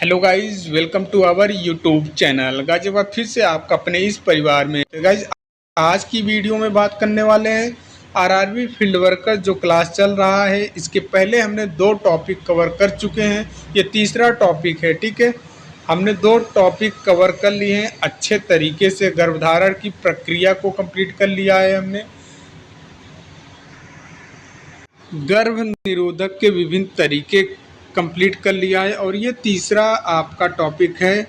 Hello guys, welcome to our YouTube channel. Guys एक बार फिर से आपका अपने इस परिवार में। तो गाइस आज की वीडियो में बात करने वाले हैं आरआरबी फील्ड वर्कर जो क्लास चल रहा है। इसके पहले हमने 2 टॉपिक कवर कर चुके हैं, ये तीसरा टॉपिक है। ठीक है, हमने 2 टॉपिक कवर कर लिए हैं अच्छे तरीके से। गर्भधारण की प्रक्रिया को कंप्लीट कर लिया है हमने, गर्भ निरोधक के विभिन्न तरीके कंप्लीट कर लिया है, और ये तीसरा आपका टॉपिक है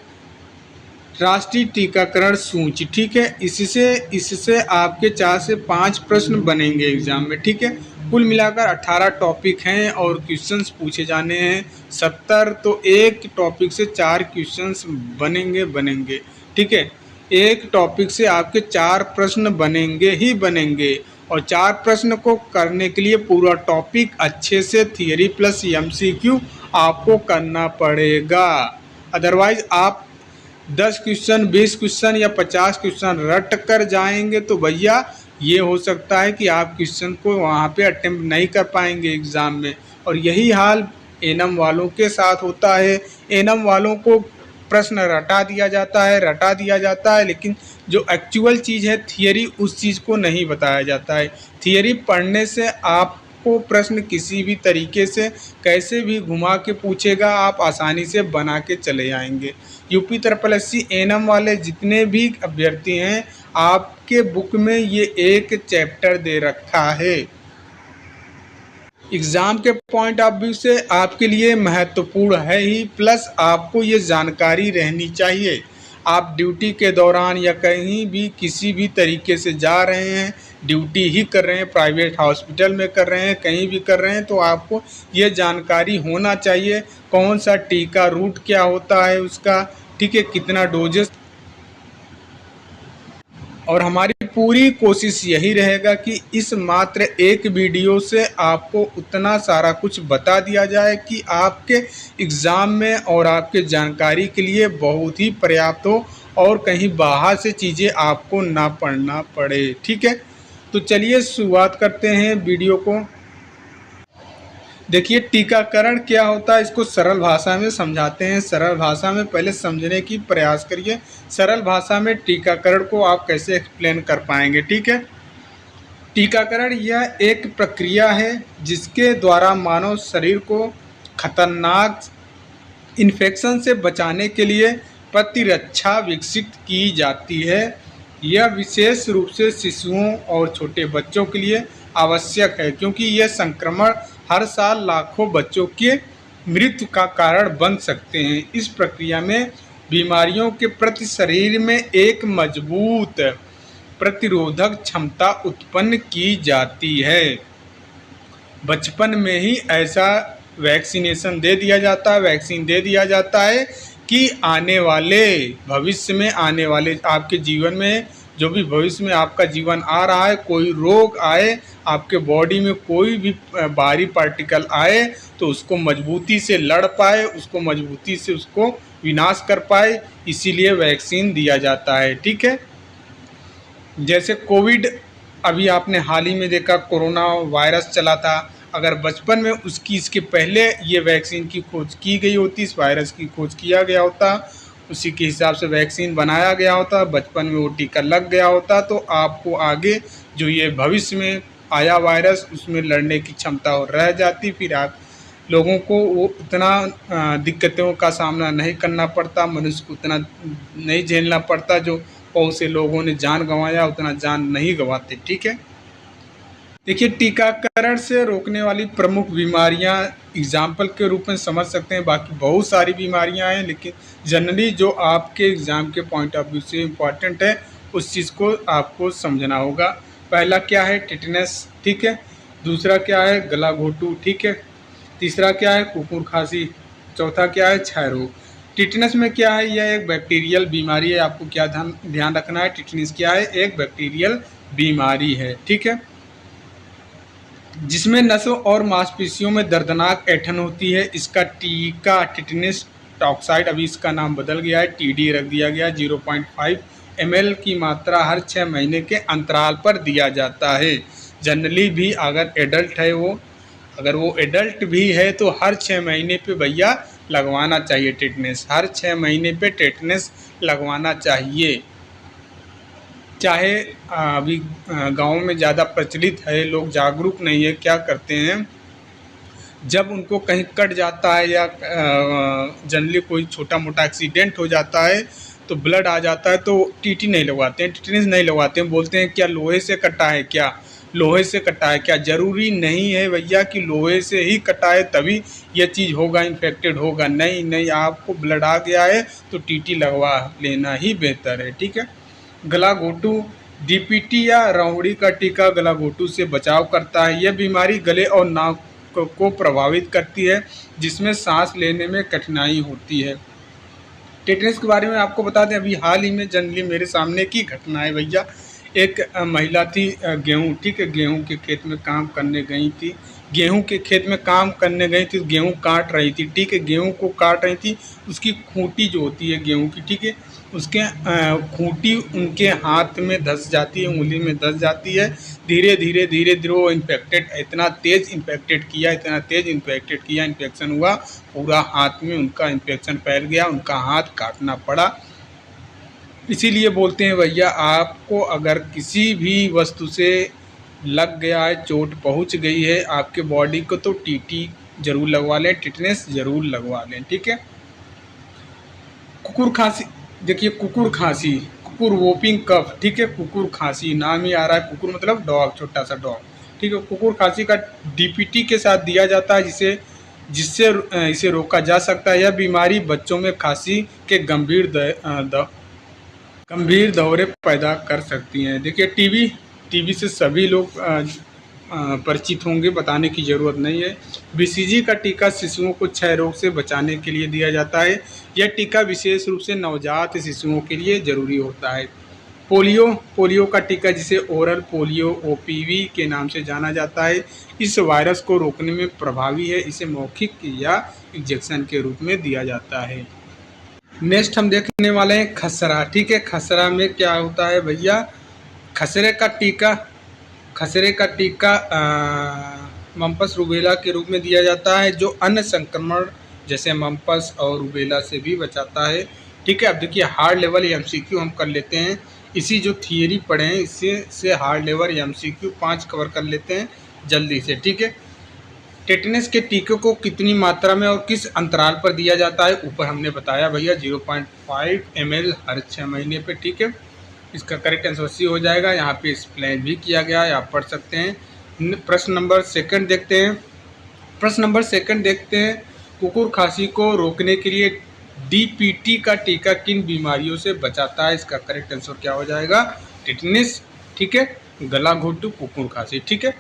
राष्ट्रीय टीकाकरण सूची। ठीक है, इससे आपके 4 से 5 प्रश्न बनेंगे एग्जाम में। ठीक है, कुल मिलाकर 18 टॉपिक हैं और क्वेश्चंस पूछे जाने हैं 70। तो एक टॉपिक से 4 क्वेश्चंस बनेंगे। ठीक है, एक टॉपिक से आपके 4 प्रश्न बनेंगे ही बनेंगे, और 4 प्रश्न को करने के लिए पूरा टॉपिक अच्छे से थियरी प्लस एमसीक्यू आपको करना पड़ेगा। अदरवाइज आप 10 क्वेश्चन, 20 क्वेश्चन या 50 क्वेश्चन रट कर जाएंगे तो भैया ये हो सकता है कि आप क्वेश्चन को वहाँ पे अटेम्प्ट नहीं कर पाएंगे एग्ज़ाम में। और यही हाल एनएम वालों के साथ होता है। एनएम वालों को प्रश्न रटा दिया जाता है, लेकिन जो एक्चुअल चीज़ है थियरी, उस चीज़ को नहीं बताया जाता है। थियरी पढ़ने से आपको प्रश्न किसी भी तरीके से कैसे भी घुमा के पूछेगा, आप आसानी से बना के चले आएंगे। यूपी SSSC एनएम वाले जितने भी अभ्यर्थी हैं, आपके बुक में ये एक चैप्टर दे रखा है। एग्ज़ाम के पॉइंट ऑफ व्यू से आपके लिए महत्वपूर्ण है ही, प्लस आपको ये जानकारी रहनी चाहिए। आप ड्यूटी के दौरान या कहीं भी किसी भी तरीके से जा रहे हैं, ड्यूटी ही कर रहे हैं, प्राइवेट हॉस्पिटल में कर रहे हैं, कहीं भी कर रहे हैं, तो आपको ये जानकारी होना चाहिए कौन सा टीका, रूट क्या होता है उसका। ठीक है, कितना डोजेस। और हमारी पूरी कोशिश यही रहेगा कि इस मात्र एक वीडियो से आपको उतना सारा कुछ बता दिया जाए कि आपके एग्ज़ाम में और आपके जानकारी के लिए बहुत ही पर्याप्त हो, और कहीं बाहर से चीज़ें आपको ना पढ़ना पड़े। ठीक है, तो चलिए शुरुआत करते हैं वीडियो को। देखिए, टीकाकरण क्या होता है, इसको सरल भाषा में समझाते हैं। सरल भाषा में पहले समझने की प्रयास करिए। सरल भाषा में टीकाकरण को आप कैसे एक्सप्लेन कर पाएंगे। ठीक है, टीकाकरण यह एक प्रक्रिया है जिसके द्वारा मानव शरीर को खतरनाक इन्फेक्शन से बचाने के लिए प्रतिरक्षा विकसित की जाती है। यह विशेष रूप से शिशुओं और छोटे बच्चों के लिए आवश्यक है, क्योंकि यह संक्रमण हर साल लाखों बच्चों के मृत्यु का कारण बन सकते हैं। इस प्रक्रिया में बीमारियों के प्रति शरीर में एक मजबूत प्रतिरोधक क्षमता उत्पन्न की जाती है। बचपन में ही ऐसा वैक्सीन दे दिया जाता है कि आने वाले भविष्य में, आने वाले आपके जीवन में, जो भी भविष्य में आपका जीवन आ रहा है, कोई रोग आए, आपके बॉडी में कोई भी बाहरी पार्टिकल आए, तो उसको मजबूती से लड़ पाए, उसको मजबूती से उसको विनाश कर पाए, इसीलिए वैक्सीन दिया जाता है। ठीक है, जैसे कोविड, अभी आपने हाल ही में देखा कोरोना वायरस चला था। अगर बचपन में इसके पहले ये वैक्सीन की खोज की गई होती, इस वायरस की खोज किया गया होता, उसी के हिसाब से वैक्सीन बनाया गया होता, बचपन में वो टीका लग गया होता, तो आपको आगे जो ये भविष्य में आया वायरस, उसमें लड़ने की क्षमता और रह जाती। फिर आप लोगों को वो उतना दिक्कतों का सामना नहीं करना पड़ता, मनुष्य को उतना नहीं झेलना पड़ता। जो बहुत से लोगों ने जान गंवाया, उतना जान नहीं गंवाते। ठीक है, देखिए, टीकाकरण से रोकने वाली प्रमुख बीमारियां एग्जाम्पल के रूप में समझ सकते हैं। बाकी बहुत सारी बीमारियां हैं, लेकिन जनरली जो आपके एग्ज़ाम के पॉइंट ऑफ व्यू से इम्पॉर्टेंट है, उस चीज़ को आपको समझना होगा। पहला क्या है, टिटनेस। ठीक है, दूसरा क्या है, गला घोटू। ठीक है, तीसरा क्या है, कुकुर खांसी। चौथा क्या है, क्षय रोग। टिटनेस में क्या है, यह एक बैक्टीरियल बीमारी है। आपको क्या ध्यान रखना है, टिटनेस क्या है, एक बैक्टीरियल बीमारी है। ठीक है, जिसमें नसों और मांसपेशियों में दर्दनाक ऐंठन होती है। इसका टीका टिटनेस टॉक्साइड, अभी इसका नाम बदल गया है, TD रख दिया गया। 0.5 ml की मात्रा हर 6 महीने के अंतराल पर दिया जाता है। जनरली भी अगर एडल्ट है, अगर वो एडल्ट भी है, तो हर 6 महीने पे भैया लगवाना चाहिए टेटनेस। हर 6 महीने पे टेटनेस लगवाना चाहिए। चाहे अभी गाँव में ज़्यादा प्रचलित है, लोग जागरूक नहीं है, क्या करते हैं जब उनको कहीं कट जाता है या जनरली कोई छोटा मोटा एक्सीडेंट हो जाता है तो ब्लड आ जाता है तो टीटी नहीं लगवाते हैं, टिटनेस नहीं लगवाते हैं। बोलते हैं क्या लोहे से कटा है, क्या लोहे से कटा है क्या? ज़रूरी नहीं है भैया कि लोहे से ही कटा है तभी ये चीज़ होगा, इन्फेक्टेड होगा। नहीं नहीं, आपको ब्लड आ गया है तो टीटी लगवा लेना ही बेहतर है, ठीक है। गलाघोटू, डीपीटी या राउडी का टीका गलाघोटू से बचाव करता है। यह बीमारी गले और नाक को प्रभावित करती है जिसमें सांस लेने में कठिनाई होती है। टेटनेस के बारे में आपको बता दें, अभी हाल ही में जनरली मेरे सामने की घटना है भैया। एक महिला थी गेहूँ, ठीक है, गेहूँ के खेत में काम करने गई थी। गेहूँ के खेत में काम करने गई थी, गेहूँ काट रही थी, ठीक है, गेहूँ को काट रही थी। उसकी खूंटी जो होती है गेहूँ की, ठीक है, उसके खूंटी उनके हाथ में धंस जाती है, उंगली में धंस जाती है। धीरे धीरे धीरे धीरे वो इन्फेक्टेड, इतना तेज़ इन्फेक्टेड किया, इतना तेज़ इन्फेक्टेड किया, इन्फेक्शन हुआ, पूरा हाथ में उनका इन्फेक्शन फैल गया, उनका हाथ काटना पड़ा। इसीलिए बोलते हैं भैया, आपको अगर किसी भी वस्तु से लग गया है, चोट पहुंच गई है आपके बॉडी को, तो टीटी ज़रूर लगवा लें, टिटनेस ज़रूर लगवा लें, ठीक है। कुकुर खांसी, देखिए कुकुर खांसी, कुकुर वोपिंग कफ, ठीक है, कुकुर खांसी नाम ही आ रहा है, कुकुर मतलब डॉग, छोटा सा डॉग, ठीक है। कुकुर खांसी का डीपीटी के साथ दिया जाता है जिससे इसे रोका जा सकता है। यह बीमारी बच्चों में खांसी के गंभीर दौरे पैदा कर सकती हैं। देखिए टीबी से सभी लोग परिचित होंगे, बताने की ज़रूरत नहीं है। बीसीजी का टीका शिशुओं को क्षय रोग से बचाने के लिए दिया जाता है। यह टीका विशेष रूप से नवजात शिशुओं के लिए ज़रूरी होता है। पोलियो का टीका, जिसे ओरल पोलियो ओपीवी के नाम से जाना जाता है, इस वायरस को रोकने में प्रभावी है। इसे मौखिक या इंजेक्शन के रूप में दिया जाता है। नेक्स्ट हम देखने वाले हैं खसरा, ठीक है। खसरा में क्या होता है भैया? खसरे का टीका मम्पस रूबेला के रूप में दिया जाता है, जो अन्य संक्रमण जैसे मम्पस और रूबेला से भी बचाता है, ठीक है। अब देखिए हार्ड लेवल एमसीक्यू हम कर लेते हैं। इसी जो थियरी पढ़े हैं इससे से हार्ड लेवल एमसीक्यू 5 कवर कर लेते हैं जल्दी से, ठीक है। टेटनेस के टीके को कितनी मात्रा में और किस अंतराल पर दिया जाता है? ऊपर हमने बताया भैया 0.5 ml हर 6 महीने पे, ठीक है। इसका करेक्ट आंसर सी हो जाएगा। यहाँ पे एक्सप्लेन भी किया गया है, आप पढ़ सकते हैं। प्रश्न नंबर सेकंड देखते हैं। कुकुर खांसी को रोकने के लिए डीपीटी का टीका किन बीमारियों से बचाता है? इसका करेक्ट आंसर क्या हो जाएगा? टिटनेस, ठीक है, गला घोटू, कुकुर खांसी, ठीक है।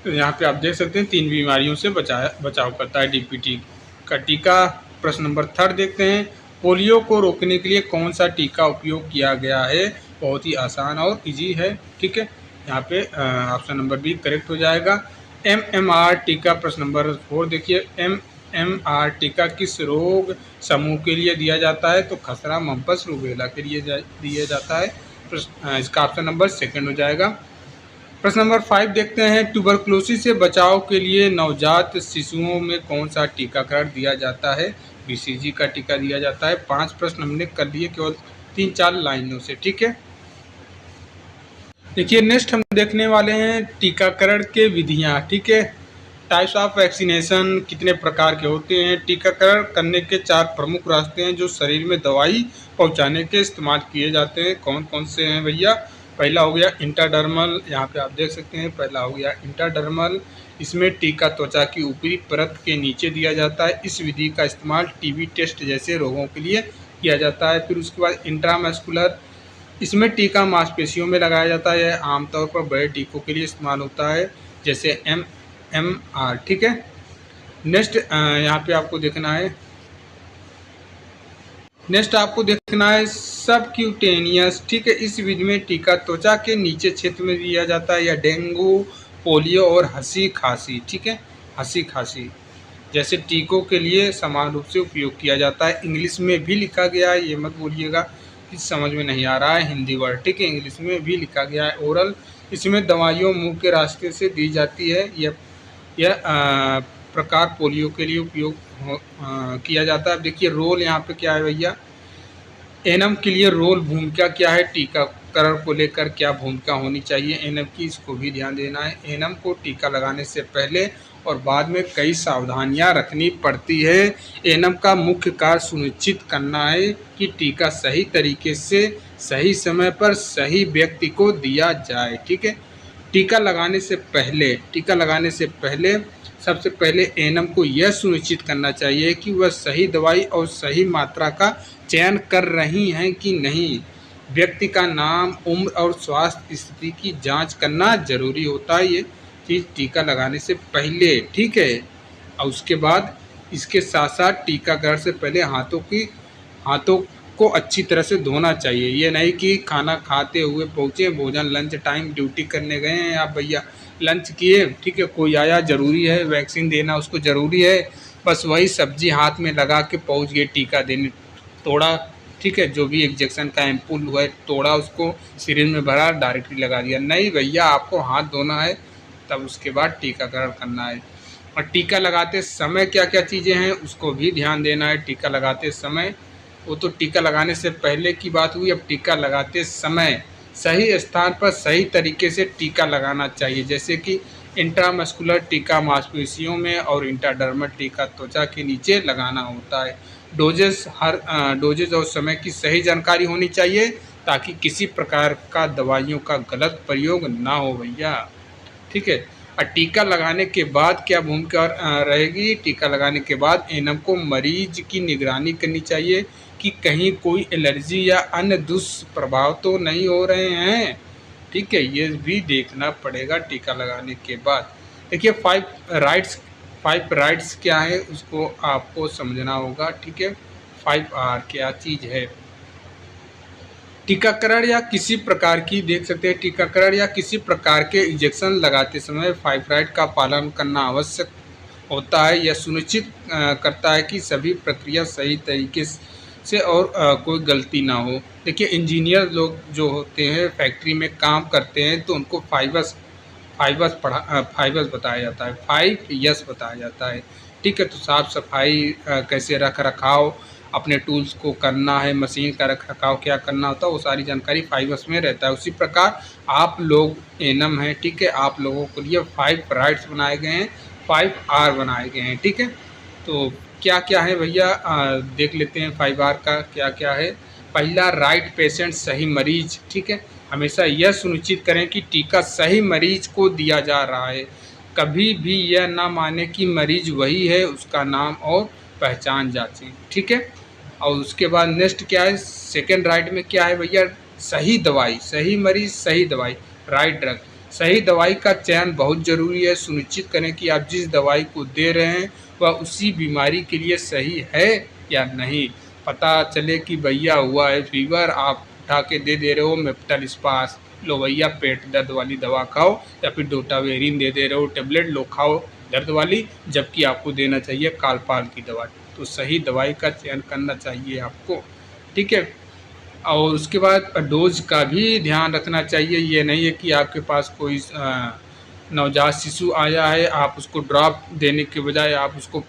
यहाँ पे आप देख सकते हैं 3 बीमारियों से बचाव करता है डीपीटी का टीका। प्रश्न नंबर थर्ड देखते हैं। पोलियो को रोकने के लिए कौन सा टीका उपयोग किया गया है? बहुत ही आसान और इजी है, ठीक है। यहाँ पे ऑप्शन नंबर बी करेक्ट हो जाएगा। MMR टीका, प्रश्न नंबर 4 देखिए। MMR टीका किस रोग समूह के लिए दिया जाता है? तो खसरा, मम्पस, रूबेला के लिए दिया जाता है। इसका ऑप्शन नंबर सेकंड हो जाएगा। प्रश्न नंबर 5 देखते हैं। ट्यूबरकुलोसिस से बचाव के लिए नवजात शिशुओं में कौन सा टीकाकरण दिया जाता है? बीसीजी का टीका दिया जाता है। 5 प्रश्न हमने कर लिए केवल 3-4 लाइनों से, ठीक है। देखिए नेक्स्ट हम देखने वाले हैं टीकाकरण के विधियां, ठीक है। टाइप्स ऑफ वैक्सीनेशन, कितने प्रकार के होते हैं? टीकाकरण करने के 4 प्रमुख रास्ते हैं जो शरीर में दवाई पहुंचाने के इस्तेमाल किए जाते हैं। कौन कौन से हैं भैया? पहला हो गया इंट्राडर्मल, यहाँ पे आप देख सकते हैं, पहला हो गया इंट्राडर्मल। इसमें टीका त्वचा की ऊपरी परत के नीचे दिया जाता है। इस विधि का इस्तेमाल टीबी टेस्ट जैसे रोगों के लिए किया जाता है। फिर उसके बाद इंट्रामस्कुलर, इसमें टीका मांसपेशियों में लगाया जाता है। यह आमतौर पर बड़े टीकों के लिए इस्तेमाल होता है, जैसे MMR, ठीक है। नेक्स्ट यहाँ पे आपको देखना है सबक्यूटेनियस, ठीक है। इस विधि में टीका त्वचा के नीचे क्षेत्र में दिया जाता है। या डेंगू, पोलियो और हंसी खांसी, ठीक है, हंसी खांसी जैसे टीकों के लिए समान रूप से उपयोग किया जाता है। इंग्लिश में भी लिखा गया है, ये मत बोलिएगा कि समझ में नहीं आ रहा है हिंदी वर्ड, ठीक है, इंग्लिश में भी लिखा गया है। ओरल, इसमें दवाइयों मुंह के रास्ते से दी जाती है। यह प्रकार पोलियो के लिए उपयोग किया जाता है। अब देखिए रोल यहाँ पे क्या है भैया, एनएम के लिए रोल भूमिका क्या है, टीकाकरण को लेकर क्या भूमिका होनी चाहिए एनएम की, इसको भी ध्यान देना है। एनएम को टीका लगाने से पहले और बाद में कई सावधानियां रखनी पड़ती है। एनएम का मुख्य कार्य सुनिश्चित करना है कि टीका सही तरीके से सही समय पर सही व्यक्ति को दिया जाए। ठीक है, टीका लगाने से पहले सबसे पहले एएनएम को यह सुनिश्चित करना चाहिए कि वह सही दवाई और सही मात्रा का चयन कर रही हैं कि नहीं। व्यक्ति का नाम, उम्र और स्वास्थ्य स्थिति की जांच करना जरूरी होता है, ये चीज़ टीका लगाने से पहले। ठीक है, और उसके बाद इसके साथ साथ टीकाकरण से पहले हाथों को अच्छी तरह से धोना चाहिए। ये नहीं कि खाना खाते हुए पहुँचे, भोजन लंच टाइम ड्यूटी करने गए हैं आप भैया, लंच किए, ठीक है, कोई आया, ज़रूरी है वैक्सीन देना उसको ज़रूरी है, बस वही सब्जी हाथ में लगा के पहुँच गए टीका देने, तोड़ा, ठीक है, जो भी इंजेक्शन का एम्पुल हुआ है तोड़ा, उसको सिरिंज में भरा, डायरेक्टली लगा दिया। नहीं भैया, आपको हाथ धोना है, तब उसके बाद टीकाकरण करना है। और टीका लगाते समय क्या क्या चीज़ें हैं उसको भी ध्यान देना है। टीका लगाते समय, वो तो टीका लगाने से पहले की बात हुई, अब टीका लगाते समय सही स्थान पर सही तरीके से टीका लगाना चाहिए। जैसे कि इंट्रामस्कुलर टीका मांसपेशियों में और इंट्राडर्मल टीका त्वचा के नीचे लगाना होता है। डोजेज और समय की सही जानकारी होनी चाहिए ताकि किसी प्रकार का दवाइयों का गलत प्रयोग ना हो भैया। ठीक है, और टीका लगाने के बाद क्या भूमिका रहेगी, टीका लगाने के बाद एएनएम को मरीज की निगरानी करनी चाहिए कि कहीं कोई एलर्जी या अन्य दुष्प्रभाव तो नहीं हो रहे हैं। ठीक है, ये भी देखना पड़ेगा टीका लगाने के बाद। देखिए 5 राइट्स क्या है उसको आपको समझना होगा। ठीक है, 5R क्या चीज़ है। टीकाकरण या किसी प्रकार की, देख सकते हैं, टीकाकरण या किसी प्रकार के इंजेक्शन लगाते समय 5 राइट का पालन करना आवश्यक होता है। यह सुनिश्चित करता है कि सभी प्रक्रिया सही तरीके से और कोई गलती ना हो। देखिए इंजीनियर लोग जो होते हैं फैक्ट्री में काम करते हैं तो उनको फाइबर्स बताया जाता है, 5S बताया जाता है। ठीक है, तो साफ़ सफाई कैसे रख रखाव अपने टूल्स को करना है, मशीन का रख रखाव क्या करना होता है, वो सारी जानकारी 5S में रहता है। उसी प्रकार आप लोग एएनएम हैं, ठीक है, आप लोगों के लिए 5 राइट्स बनाए गए हैं, 5R बनाए गए हैं। ठीक है, तो क्या क्या है भैया देख लेते हैं 5R का क्या क्या है। पहला, राइट पेशेंट, सही मरीज। ठीक है, हमेशा यह सुनिश्चित करें कि टीका सही मरीज को दिया जा रहा है। कभी भी यह ना माने कि मरीज वही है, उसका नाम और पहचान जांचें। ठीक है, और उसके बाद नेक्स्ट क्या है, सेकेंड राइट में क्या है भैया, सही दवाई, सही मरीज सही दवाई, राइट ड्रग। सही दवाई का चयन बहुत ज़रूरी है। सुनिश्चित करें कि आप जिस दवाई को दे रहे हैं वह उसी बीमारी के लिए सही है या नहीं। पता चले कि भैया हुआ है फीवर, आप उठा के दे रहे हो मेप्टल स्पास, लो भैया पेट दर्द वाली दवा खाओ, या फिर डोटावेरिन दे रहे हो टेबलेट, लो खाओ दर्द वाली, जबकि आपको देना चाहिए कालपाल की दवा। तो सही दवाई का चयन करना चाहिए आपको। ठीक है, और उसके बाद डोज का भी ध्यान रखना चाहिए। ये नहीं है कि आपके पास कोई नवजात शिशु आया है, आप उसको ड्रॉप देने के बजाय आप उसको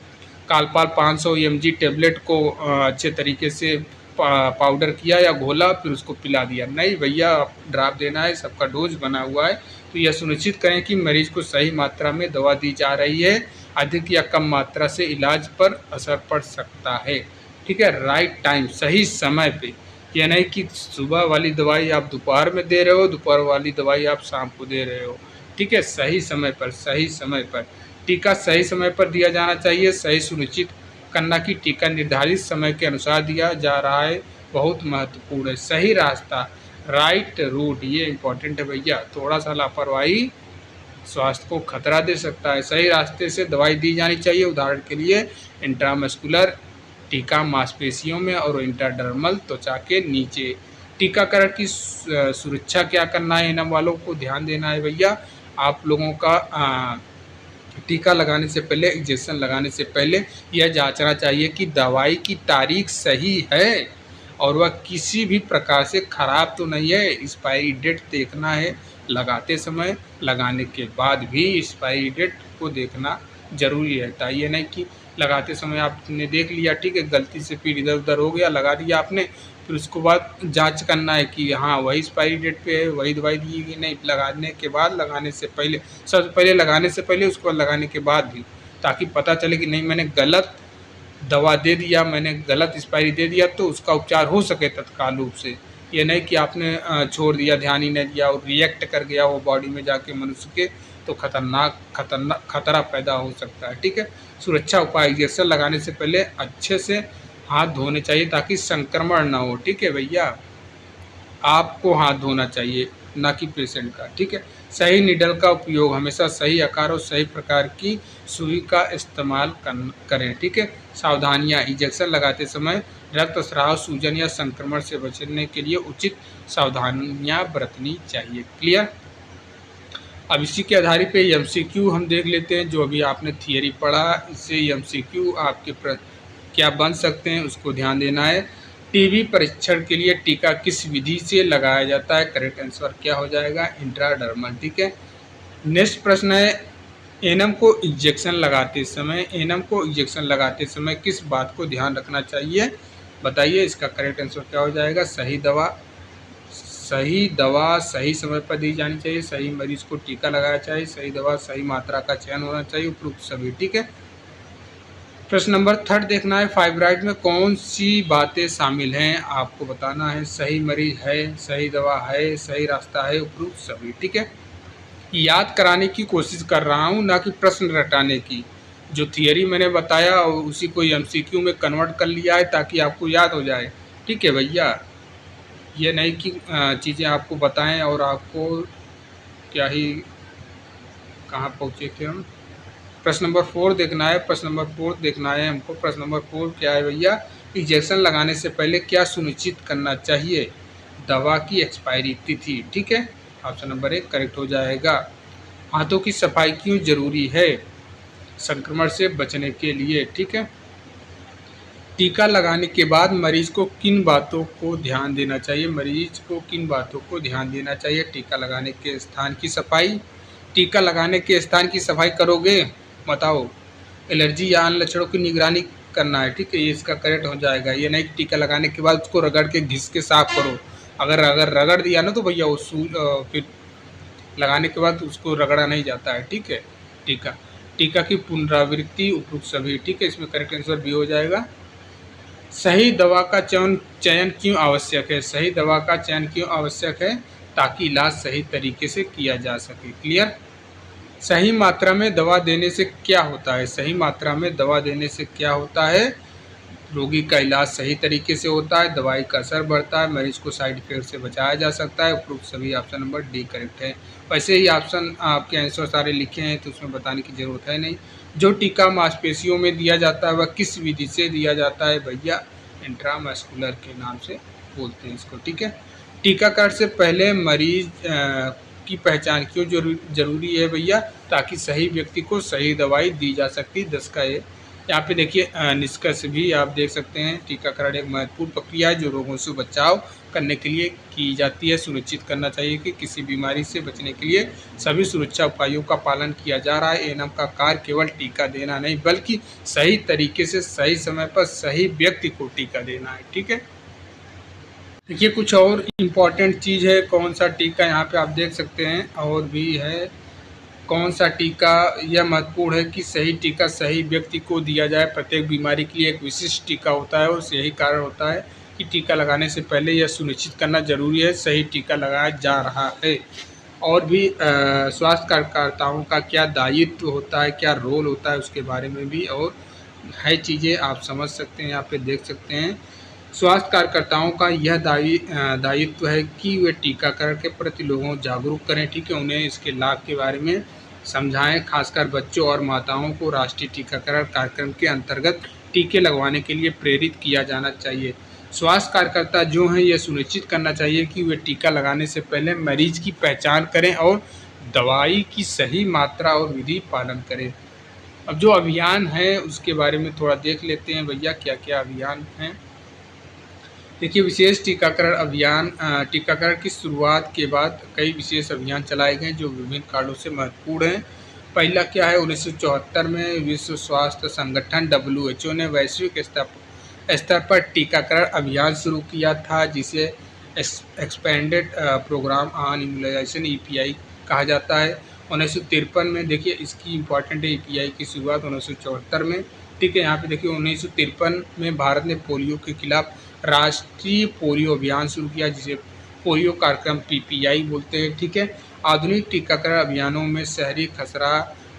कालपाल 500 mg टेबलेट को अच्छे तरीके से पाउडर किया या घोला, फिर उसको पिला दिया। नहीं भैया, ड्रॉप देना है, सबका डोज बना हुआ है। तो यह सुनिश्चित करें कि मरीज को सही मात्रा में दवा दी जा रही है, अधिक या कम मात्रा से इलाज पर असर पड़ सकता है। ठीक है, राइट टाइम, सही समय पे, यह नहीं कि सुबह वाली दवाई आप दोपहर में दे रहे हो, दोपहर वाली दवाई आप शाम को दे रहे हो। ठीक है, सही समय पर टीका सही समय पर दिया जाना चाहिए। सही सुनिश्चित करना कि टीका निर्धारित समय के अनुसार दिया जा रहा है बहुत महत्वपूर्ण है। सही रास्ता, राइट रूट, ये इम्पोर्टेंट है भैया। थोड़ा सा लापरवाही स्वास्थ्य को खतरा दे सकता है। सही रास्ते से दवाई दी जानी चाहिए। उदाहरण के लिए इंट्रामस्कुलर टीका मांसपेशियों में और इंट्राडर्मल त्वचा के नीचे। टीकाकरण की सुरक्षा क्या करना है, एएनएम वालों को ध्यान देना है भैया। आप लोगों का टीका लगाने से पहले, इंजेक्शन लगाने से पहले यह जांचना चाहिए कि दवाई की तारीख सही है और वह किसी भी प्रकार से ख़राब तो नहीं है। एक्सपायरी डेट देखना है लगाते समय, लगाने के बाद भी एक्सपायरी डेट को देखना ज़रूरी रहता है। ये नहीं कि लगाते समय आपने देख लिया, ठीक है, गलती से फिर इधर उधर हो गया, लगा दिया आपने, फिर उसके बाद जांच करना है कि हाँ वही एक्सपायरी डेट पे है, वही दवाई दी कि नहीं। लगाने के बाद, लगाने से पहले, सबसे पहले लगाने से पहले, उसको लगाने के बाद भी, ताकि पता चले कि नहीं मैंने गलत दवा दे दिया, मैंने गलत एक्सपायरी दे दिया, तो उसका उपचार हो सके तत्काल रूप से। ये नहीं कि आपने छोड़ दिया, ध्यान ही नहीं दिया और रिएक्ट कर गया वो बॉडी में जाके मनुष्य के, तो खतरनाक खतरा पैदा हो सकता है, ठीक है। सुरक्षा उपाय, इंजेक्शन लगाने से पहले अच्छे से हाथ धोने चाहिए ताकि संक्रमण ना हो, ठीक है भैया। आपको हाथ धोना चाहिए, ना कि पेशेंट का, ठीक है। सही नीडल का उपयोग, हमेशा सही आकार और सही प्रकार की सुई का इस्तेमाल करें, ठीक है। सावधानियां, इंजेक्शन लगाते समय रक्तस्राव, सूजन या संक्रमण से बचने के लिए उचित सावधानियां बरतनी चाहिए। क्लियर। अब इसी के आधार पे एमसीक्यू हम देख लेते हैं। जो अभी आपने थियरी पढ़ा, इससे एमसीक्यू आपके क्या बन सकते हैं उसको ध्यान देना है। टीबी परीक्षण के लिए टीका किस विधि से लगाया जाता है? करेक्ट आंसर क्या हो जाएगा? इंट्राडर्मल, ठीक है। नेक्स्ट प्रश्न है, एनम को इंजेक्शन लगाते समय किस बात को ध्यान रखना चाहिए? बताइए, इसका करेक्ट आंसर क्या हो जाएगा? सही दवा सही समय पर दी जानी चाहिए, सही मरीज को टीका लगाना चाहिए, सही दवा सही मात्रा का चयन होना चाहिए, उपयुक्त सभी, ठीक है। प्रश्न नंबर 3 देखना है, फाइब्राइड में कौन सी बातें शामिल हैं? आपको बताना है। सही मरीज है, सही दवा है, सही रास्ता है, उपयुक्त सभी, ठीक है। याद कराने की कोशिश कर रहा हूँ, ना कि प्रश्न रटाने की। जो थियरी मैंने बताया और उसी को एमसीक्यू में कन्वर्ट कर लिया है ताकि आपको याद हो जाए, ठीक है भैया। ये नहीं कि चीज़ें आपको बताएं और आपको क्या ही, कहाँ पहुँचे थे हम। प्रश्न नंबर 4 देखना है, हमको। प्रश्न नंबर 4 क्या है भैया? इंजेक्शन लगाने से पहले क्या सुनिश्चित करना चाहिए? दवा की एक्सपायरी तिथि, ठीक है। ऑप्शन नंबर 1 करेक्ट हो जाएगा। हाथों की सफाई क्यों जरूरी है? संक्रमण से बचने के लिए, ठीक है। टीका लगाने के बाद मरीज को किन बातों को ध्यान देना चाहिए? टीका लगाने के स्थान की सफाई। टीका लगाने के स्थान की सफाई करोगे? बताओ। एलर्जी या अन्य लक्षणों की निगरानी करना है, ठीक है। ये इसका करेक्ट हो जाएगा। ये नहीं कि टीका लगाने के बाद उसको रगड़ के घिस के साफ करो। अगर रगड़ दिया ना तो भैया वो फिर लगाने के बाद उसको रगड़ा नहीं जाता है, ठीक है। टीका की पुनरावृत्ति, उपयुक्त सभी, ठीक है। इसमें करेक्ट आंसर भी हो जाएगा। सही दवा का चयन क्यों आवश्यक है? ताकि इलाज सही तरीके से किया जा सके। क्लियर। सही मात्रा में दवा देने से क्या होता है? रोगी का इलाज सही तरीके से होता है, दवाई का असर बढ़ता है, मरीज को साइड इफेक्ट से बचाया जा सकता है। उपयुक्त सभी, ऑप्शन नंबर डी करेक्ट है। वैसे ही ऑप्शन आपके आंसर सारे लिखे हैं तो उसमें बताने की ज़रूरत है नहीं। जो टीका मांसपेशियों में दिया जाता है वह किस विधि से दिया जाता है भैया? इंट्रामस्कुलर के नाम से बोलते हैं इसको, ठीक है। टीकाकरण से पहले मरीज की पहचान क्यों जरूरी है भैया? ताकि सही व्यक्ति को सही दवाई दी जा सकती। 10 का ये यहाँ पे देखिए निष्कर्ष भी आप देख सकते हैं। टीकाकरण एक महत्वपूर्ण प्रक्रिया है जो रोगों से बचाव करने के लिए की जाती है। सुनिश्चित करना चाहिए कि किसी बीमारी से बचने के लिए सभी सुरक्षा उपायों का पालन किया जा रहा है। एएनएम का कार्य केवल टीका देना नहीं बल्कि सही तरीके से सही समय पर सही व्यक्ति को टीका देना है, ठीक है। देखिए कुछ और इम्पॉर्टेंट चीज़ है। कौन सा टीका, यहाँ पे आप देख सकते हैं और भी है। कौन सा टीका, यह महत्वपूर्ण है कि सही टीका सही व्यक्ति को दिया जाए। प्रत्येक बीमारी के लिए एक विशिष्ट टीका होता है और यही कारण होता है कि टीका लगाने से पहले यह सुनिश्चित करना जरूरी है सही टीका लगाया जा रहा है। और भी स्वास्थ्य कार्यकर्ताओं का क्या दायित्व होता है, क्या रोल होता है, उसके बारे में भी और है चीज़ें आप समझ सकते हैं। यहाँ पे देख सकते हैं स्वास्थ्य कार्यकर्ताओं का यह दायित्व है कि वे टीकाकरण के प्रति लोगों को जागरूक करें, ठीक है। उन्हें इसके लाभ के बारे में समझाएं। खासकर बच्चों और माताओं को राष्ट्रीय टीकाकरण कार्यक्रम के अंतर्गत टीके लगवाने के लिए प्रेरित किया जाना चाहिए। स्वास्थ्य कार्यकर्ता जो हैं यह सुनिश्चित करना चाहिए कि वे टीका लगाने से पहले मरीज की पहचान करें और दवाई की सही मात्रा और विधि पालन करें। अब जो अभियान है उसके बारे में थोड़ा देख लेते हैं भैया, क्या क्या अभियान हैं। देखिए विशेष टीकाकरण अभियान, टीकाकरण की शुरुआत के बाद कई विशेष अभियान चलाए गए जो विभिन्न कारणों से महत्वपूर्ण हैं। पहला क्या है, 1974 में विश्व स्वास्थ्य संगठन WHO ने वैश्विक स्तर पर टीकाकरण अभियान शुरू किया था, जिसे expanded programme on immunisation EPI कहा जाता है। 1953 में देखिए इसकी इम्पॉर्टेंट है EPI की शुरुआत 1974 में, ठीक है। यहाँ पे देखिए 1953 में भारत ने पोलियो के खिलाफ राष्ट्रीय पोलियो अभियान शुरू किया, जिसे पोलियो कार्यक्रम PPI बोलते हैं, ठीक है। आधुनिक टीकाकरण अभियानों में शहरी खसरा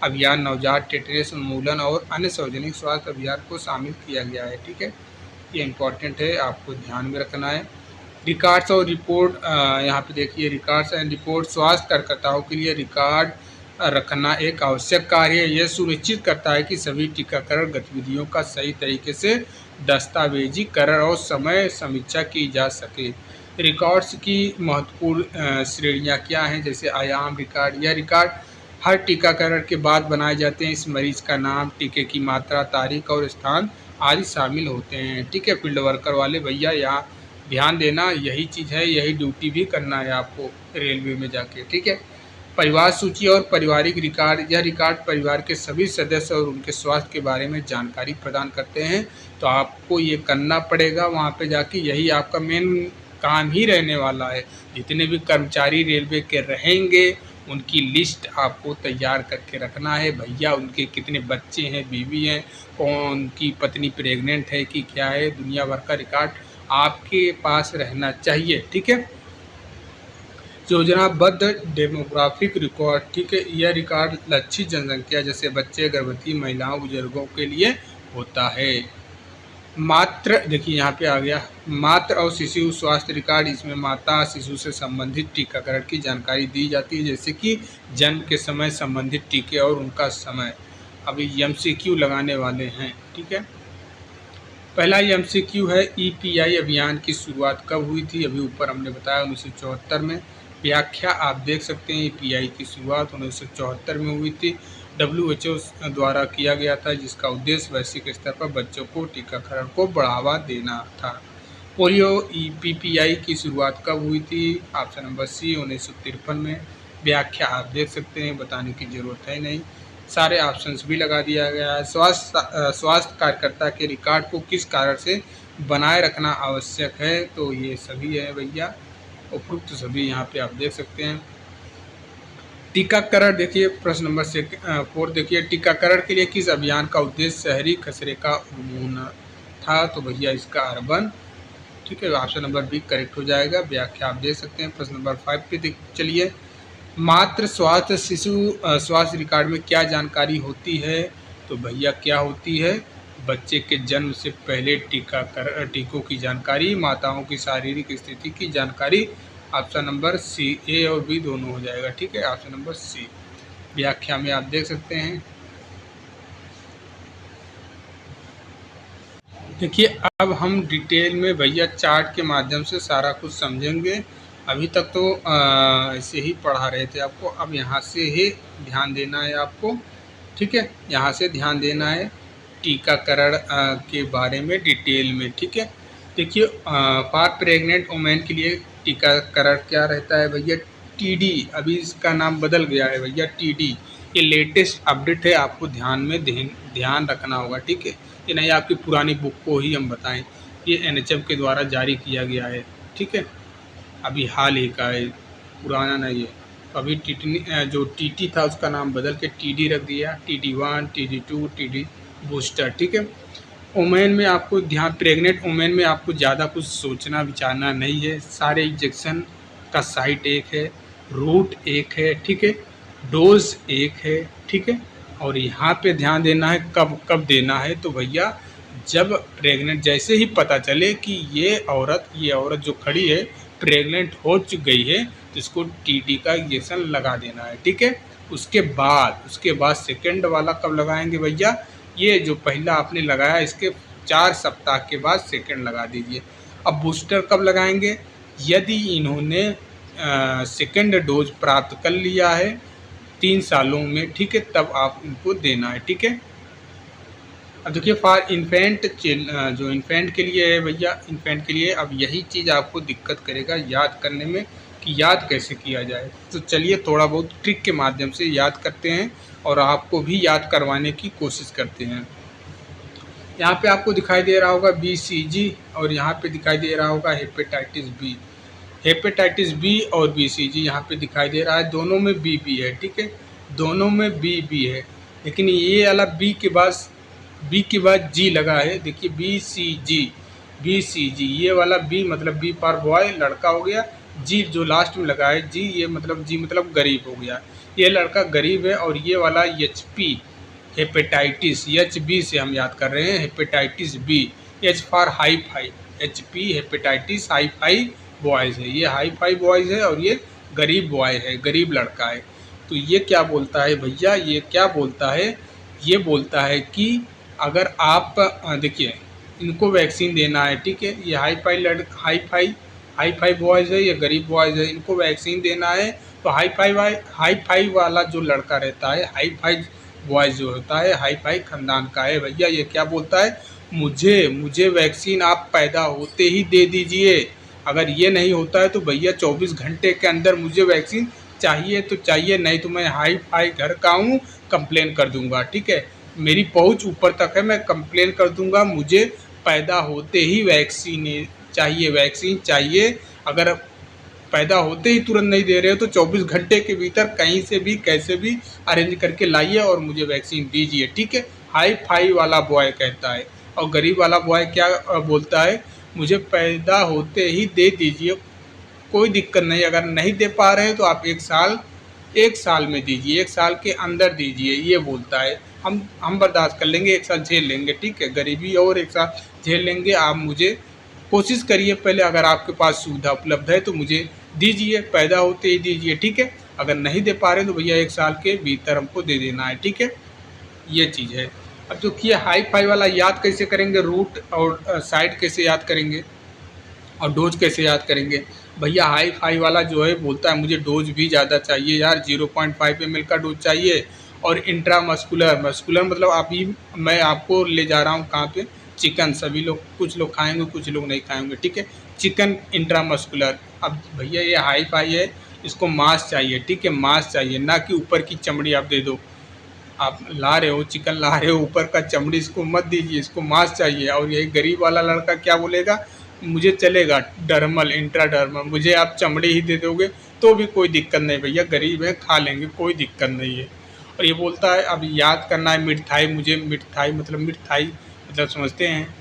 अभियान, नवजात टेटनस उन्मूलन और अन्य सार्वजनिक स्वास्थ्य अभियान को शामिल किया गया है, ठीक है। ये इम्पॉर्टेंट है, आपको ध्यान में रखना है। रिकॉर्ड्स और रिपोर्ट, यहाँ पे देखिए रिकॉर्ड्स एंड रिपोर्ट, स्वास्थ्य कार्यकर्ताओं के लिए रिकॉर्ड रखना एक आवश्यक कार्य है। यह सुनिश्चित करता है कि सभी टीकाकरण गतिविधियों का सही तरीके से दस्तावेजीकरण और समय समीक्षा की जा सके। रिकॉर्ड्स की महत्वपूर्ण श्रेणियाँ क्या हैं, जैसे आयाम रिकॉर्ड। यह रिकॉर्ड हर टीकाकरण के बाद बनाए जाते हैं। इस मरीज का नाम, टीके की मात्रा, तारीख और स्थान आदि शामिल होते हैं, ठीक है। फील्ड वर्कर वाले भैया यहाँ ध्यान देना, यही चीज़ है, यही ड्यूटी भी करना है आपको रेलवे में जाके, ठीक है। परिवार सूची और पारिवारिक रिकॉर्ड। यह रिकॉर्ड परिवार के सभी सदस्य और उनके स्वास्थ्य के बारे में जानकारी प्रदान करते हैं, तो आपको ये करना पड़ेगा वहाँ पे जाके, यही आपका मेन काम ही रहने वाला है। जितने भी कर्मचारी रेलवे के रहेंगे उनकी लिस्ट आपको तैयार करके रखना है भैया, उनके कितने बच्चे हैं, बीवी हैं, कौन उनकी पत्नी प्रेग्नेंट है कि क्या है, दुनिया भर का रिकॉर्ड आपके पास रहना चाहिए, ठीक है। योजनाबद्ध डेमोग्राफिक रिकॉर्ड, ठीक है। यह रिकॉर्ड लक्षित जनसंख्या जैसे बच्चे, गर्भवती महिलाओं, बुजुर्गों के लिए होता है। मात्र, देखिए यहाँ पे आ गया मात्र और शिशु स्वास्थ्य रिकॉर्ड। इसमें माता शिशु से संबंधित टीकाकरण की जानकारी दी जाती है, जैसे कि जन्म के समय संबंधित टीके और उनका समय। अभी MCQ लगाने वाले हैं, ठीक है। पहला MCQ है, EPI अभियान की शुरुआत कब हुई थी, अभी ऊपर हमने बताया 1974 में। व्याख्या आप देख सकते हैं, EPI की शुरुआत 1974 में हुई थी, WHO द्वारा किया गया था, जिसका उद्देश्य वैश्विक स्तर पर बच्चों को टीकाकरण को बढ़ावा देना था। पोलियो PPI की शुरुआत कब हुई थी, ऑप्शन नंबर C 1953 में। व्याख्या आप देख सकते हैं, बताने की ज़रूरत है नहीं, सारे ऑप्शंस भी लगा दिया गया है। स्वास्थ्य कार्यकर्ता के रिकॉर्ड को किस कारण से बनाए रखना आवश्यक है, तो ये सभी है भैया, उपयुक्त सभी यहाँ पे आप देख सकते हैं। टीकाकरण देखिए, प्रश्न नंबर 4 देखिए, टीकाकरण के लिए किस अभियान का उद्देश्य शहरी खसरे का उन्मूलन था, तो भैया इसका अर्बन, ठीक है। ऑप्शन नंबर B करेक्ट हो जाएगा। व्याख्या आप देख सकते हैं। प्रश्न नंबर 5 पे चलिए, मात्र स्वास्थ्य शिशु स्वास्थ्य रिकॉर्ड में क्या जानकारी होती है, तो भैया क्या होती है, बच्चे के जन्म से पहले टीकों की जानकारी, माताओं की शारीरिक स्थिति की जानकारी। ऑप्शन नंबर C, A और B दोनों हो जाएगा, ठीक है। Option number C। व्याख्या में आप देख सकते हैं। देखिए अब हम डिटेल में भैया चार्ट के माध्यम से सारा कुछ समझेंगे। अभी तक तो ऐसे ही पढ़ा रहे थे आपको, अब यहाँ से ही ध्यान देना है आपको, ठीक है। यहाँ से ध्यान देना है टीकाकरण के बारे में डिटेल में, ठीक है। देखिए फॉर प्रेग्नेंट वुमेन के लिए टीकाकरण क्या रहता है भैया, TD, अभी इसका नाम बदल गया है भैया, TD। ये लेटेस्ट अपडेट है, आपको ध्यान रखना होगा, ठीक है। ये नहीं आपकी पुरानी बुक को ही हम बताएं, ये NHM के द्वारा जारी किया गया है, ठीक है। अभी हाल ही का है, पुराना नहीं है। अभी जो TT था उसका नाम बदल के TD रख दिया, TD1, TD2, TD बूस्टर, ठीक है। वुमेन में आपको ध्यान, प्रेग्नेंट वुमेन में आपको ज़्यादा कुछ सोचना विचारना नहीं है। सारे इंजेक्शन का साइट एक है, रूट एक है, ठीक है, डोज एक है, ठीक है। और यहाँ पे ध्यान देना है कब कब देना है, तो भैया जब प्रेग्नेंट, जैसे ही पता चले कि ये औरत जो खड़ी है प्रेग्नेंट हो गई है, तो इसको TD का इंजेक्शन लगा देना है, ठीक है। उसके बाद सेकेंड वाला कब लगाएंगे भैया, ये जो पहला आपने लगाया इसके 4 सप्ताह के बाद सेकेंड लगा दीजिए। अब बूस्टर कब लगाएंगे, यदि इन्होंने सेकेंड डोज प्राप्त कर लिया है 3 सालों में, ठीक है, तब आप इनको देना है, ठीक है। अब देखिए फॉर इन्फेंट, जो इन्फेंट के लिए है भैया, इन्फेंट के लिए अब यही चीज़ आपको दिक्कत करेगा याद करने में, कि याद कैसे किया जाए। तो चलिए थोड़ा बहुत ट्रिक के माध्यम से याद करते हैं और आपको भी याद करवाने की कोशिश करते हैं। यहाँ पे आपको दिखाई दे रहा होगा BCG और यहाँ पे दिखाई दे रहा होगा हेपेटाइटिस बी। हेपेटाइटिस बी और BCG यहाँ पे दिखाई दे रहा है, दोनों में बी है, ठीक है, दोनों में बी है, लेकिन ये वाला बी के बाद जी लगा है। देखिए BCG ये वाला बी मतलब बी फॉर बॉय लड़का हो गया, जी जो लास्ट में लगा है जी, ये मतलब जी मतलब गरीब हो गया, ये लड़का गरीब है। और ये वाला HP हेपेटाइटिस HB से हम याद कर रहे हैं, hepatitis B, H for hi fi, HP hepatitis hi fi boys है, ये हाई फाई बॉयज़ है और ये गरीब बॉय है, गरीब लड़का है। तो ये क्या बोलता है भैया, ये क्या बोलता है, ये बोलता है कि अगर आप देखिए इनको वैक्सीन देना है, ठीक है, ये हाई फाई बॉयज़ है, ये गरीब बॉयज़ है, इनको वैक्सीन देना है। तो हाई फाई वाला जो लड़का रहता है, हाई फाई बॉयज़ जो होता है हाई फाई ख़ानदान का है भैया, ये क्या बोलता है, मुझे वैक्सीन आप पैदा होते ही दे दीजिए। अगर ये नहीं होता है तो भैया 24 घंटे के अंदर मुझे वैक्सीन चाहिए तो चाहिए, नहीं तो मैं हाई फाई घर का हूँ, कंप्लेन कर दूंगा, ठीक है, मेरी पहुँच ऊपर तक है, मैं कंप्लेन कर दूंगा, मुझे पैदा होते ही वैक्सीन चाहिए। अगर पैदा होते ही तुरंत नहीं दे रहे हो तो 24 घंटे के भीतर कहीं से भी कैसे भी अरेंज करके लाइए और मुझे वैक्सीन दीजिए, ठीक है, हाई फाई वाला बॉय कहता है। और गरीब वाला बॉय क्या बोलता है, मुझे पैदा होते ही दे दीजिए, कोई दिक्कत नहीं, अगर नहीं दे पा रहे हैं तो आप एक साल में दीजिए, एक साल के अंदर दीजिए, ये बोलता है। हम बर्दाश्त कर लेंगे, एक साल झेल लेंगे, ठीक है, गरीबी और एक साल झेल लेंगे, आप मुझे कोशिश करिए पहले, अगर आपके पास सुविधा उपलब्ध है तो मुझे दीजिए, पैदा होते ही दीजिए, ठीक है, अगर नहीं दे पा रहे तो भैया एक साल के भीतर हमको दे देना है, ठीक है, ये चीज़ है। अब जो कि हाई फाई वाला याद कैसे करेंगे, रूट और साइड कैसे याद करेंगे और डोज कैसे याद करेंगे भैया, हाई फाई वाला जो है बोलता है मुझे डोज भी ज़्यादा चाहिए यार, 0.5 ml का डोज चाहिए। और इंट्रामस्कुलर मतलब अभी मैं आपको ले जा रहा हूँ कहाँ पे, चिकन, सभी लोग, कुछ लोग खाएंगे कुछ लोग नहीं खाएंगे, ठीक है, चिकन इंट्रामस्कुलर। अब भैया ये हाई फाई है, इसको मांस चाहिए, ठीक है, मांस चाहिए, ना कि ऊपर की चमड़ी आप दे दो। आप ला रहे हो चिकन, ला रहे हो ऊपर का चमड़ी, इसको मत दीजिए, इसको मांस चाहिए। और यही गरीब वाला लड़का क्या बोलेगा, मुझे चलेगा डर्मल इंट्राडर्मल, मुझे आप चमड़ी ही दे दोगे तो भी कोई दिक्कत नहीं भैया, गरीब है खा लेंगे, कोई दिक्कत नहीं है। और ये बोलता है अब याद करना है मिठाई, मुझे मिठाई मतलब समझते हैं,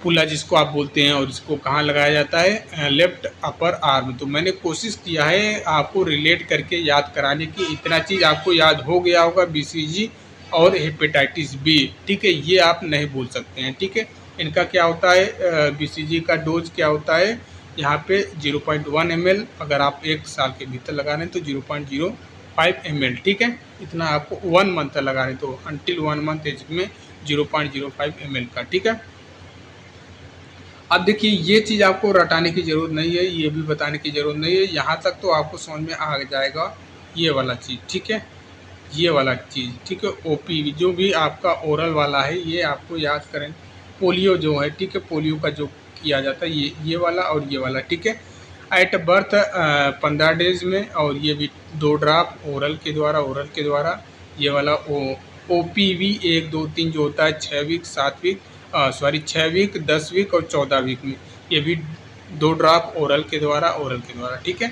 पुला जिसको आप बोलते हैं, और इसको कहाँ लगाया जाता है, लेफ्ट अपर आर्म। तो मैंने कोशिश किया है आपको रिलेट करके याद कराने की, इतना चीज़ आपको याद हो गया होगा, BCG और हेपेटाइटिस बी, ठीक है, ये आप नहीं भूल सकते हैं, ठीक है। इनका क्या होता है, BCG का डोज क्या होता है, यहाँ पे 0.1 ml, अगर आप एक साल के भीतर लगा रहे हैं तो 0.05 ml, ठीक है, इतना आपको 1 मंथ लगा रहे हैं तो अंटिल 1 मंथ एज में 0.05 ml का, ठीक है। अब देखिए ये चीज़ आपको रटाने की ज़रूरत नहीं है, ये भी बताने की ज़रूरत नहीं है, यहाँ तक तो आपको समझ में आ जाएगा ये वाला चीज़, ठीक है, ये वाला चीज़, ठीक है। OP जो भी आपका ओरल वाला है ये आपको याद करें, पोलियो जो है, ठीक है, पोलियो का जो किया जाता है ये वाला और ये वाला, ठीक है, एट बर्थ 15 डेज में, और ये भी 2 ड्राप ओरल के द्वारा, ये वाला OPV 1 2 3 जो होता है 6 वीक 7 वीक 6 वीक 10 वीक और 14 वीक में, ये भी 2 ड्राप ओरल के द्वारा, ठीक है।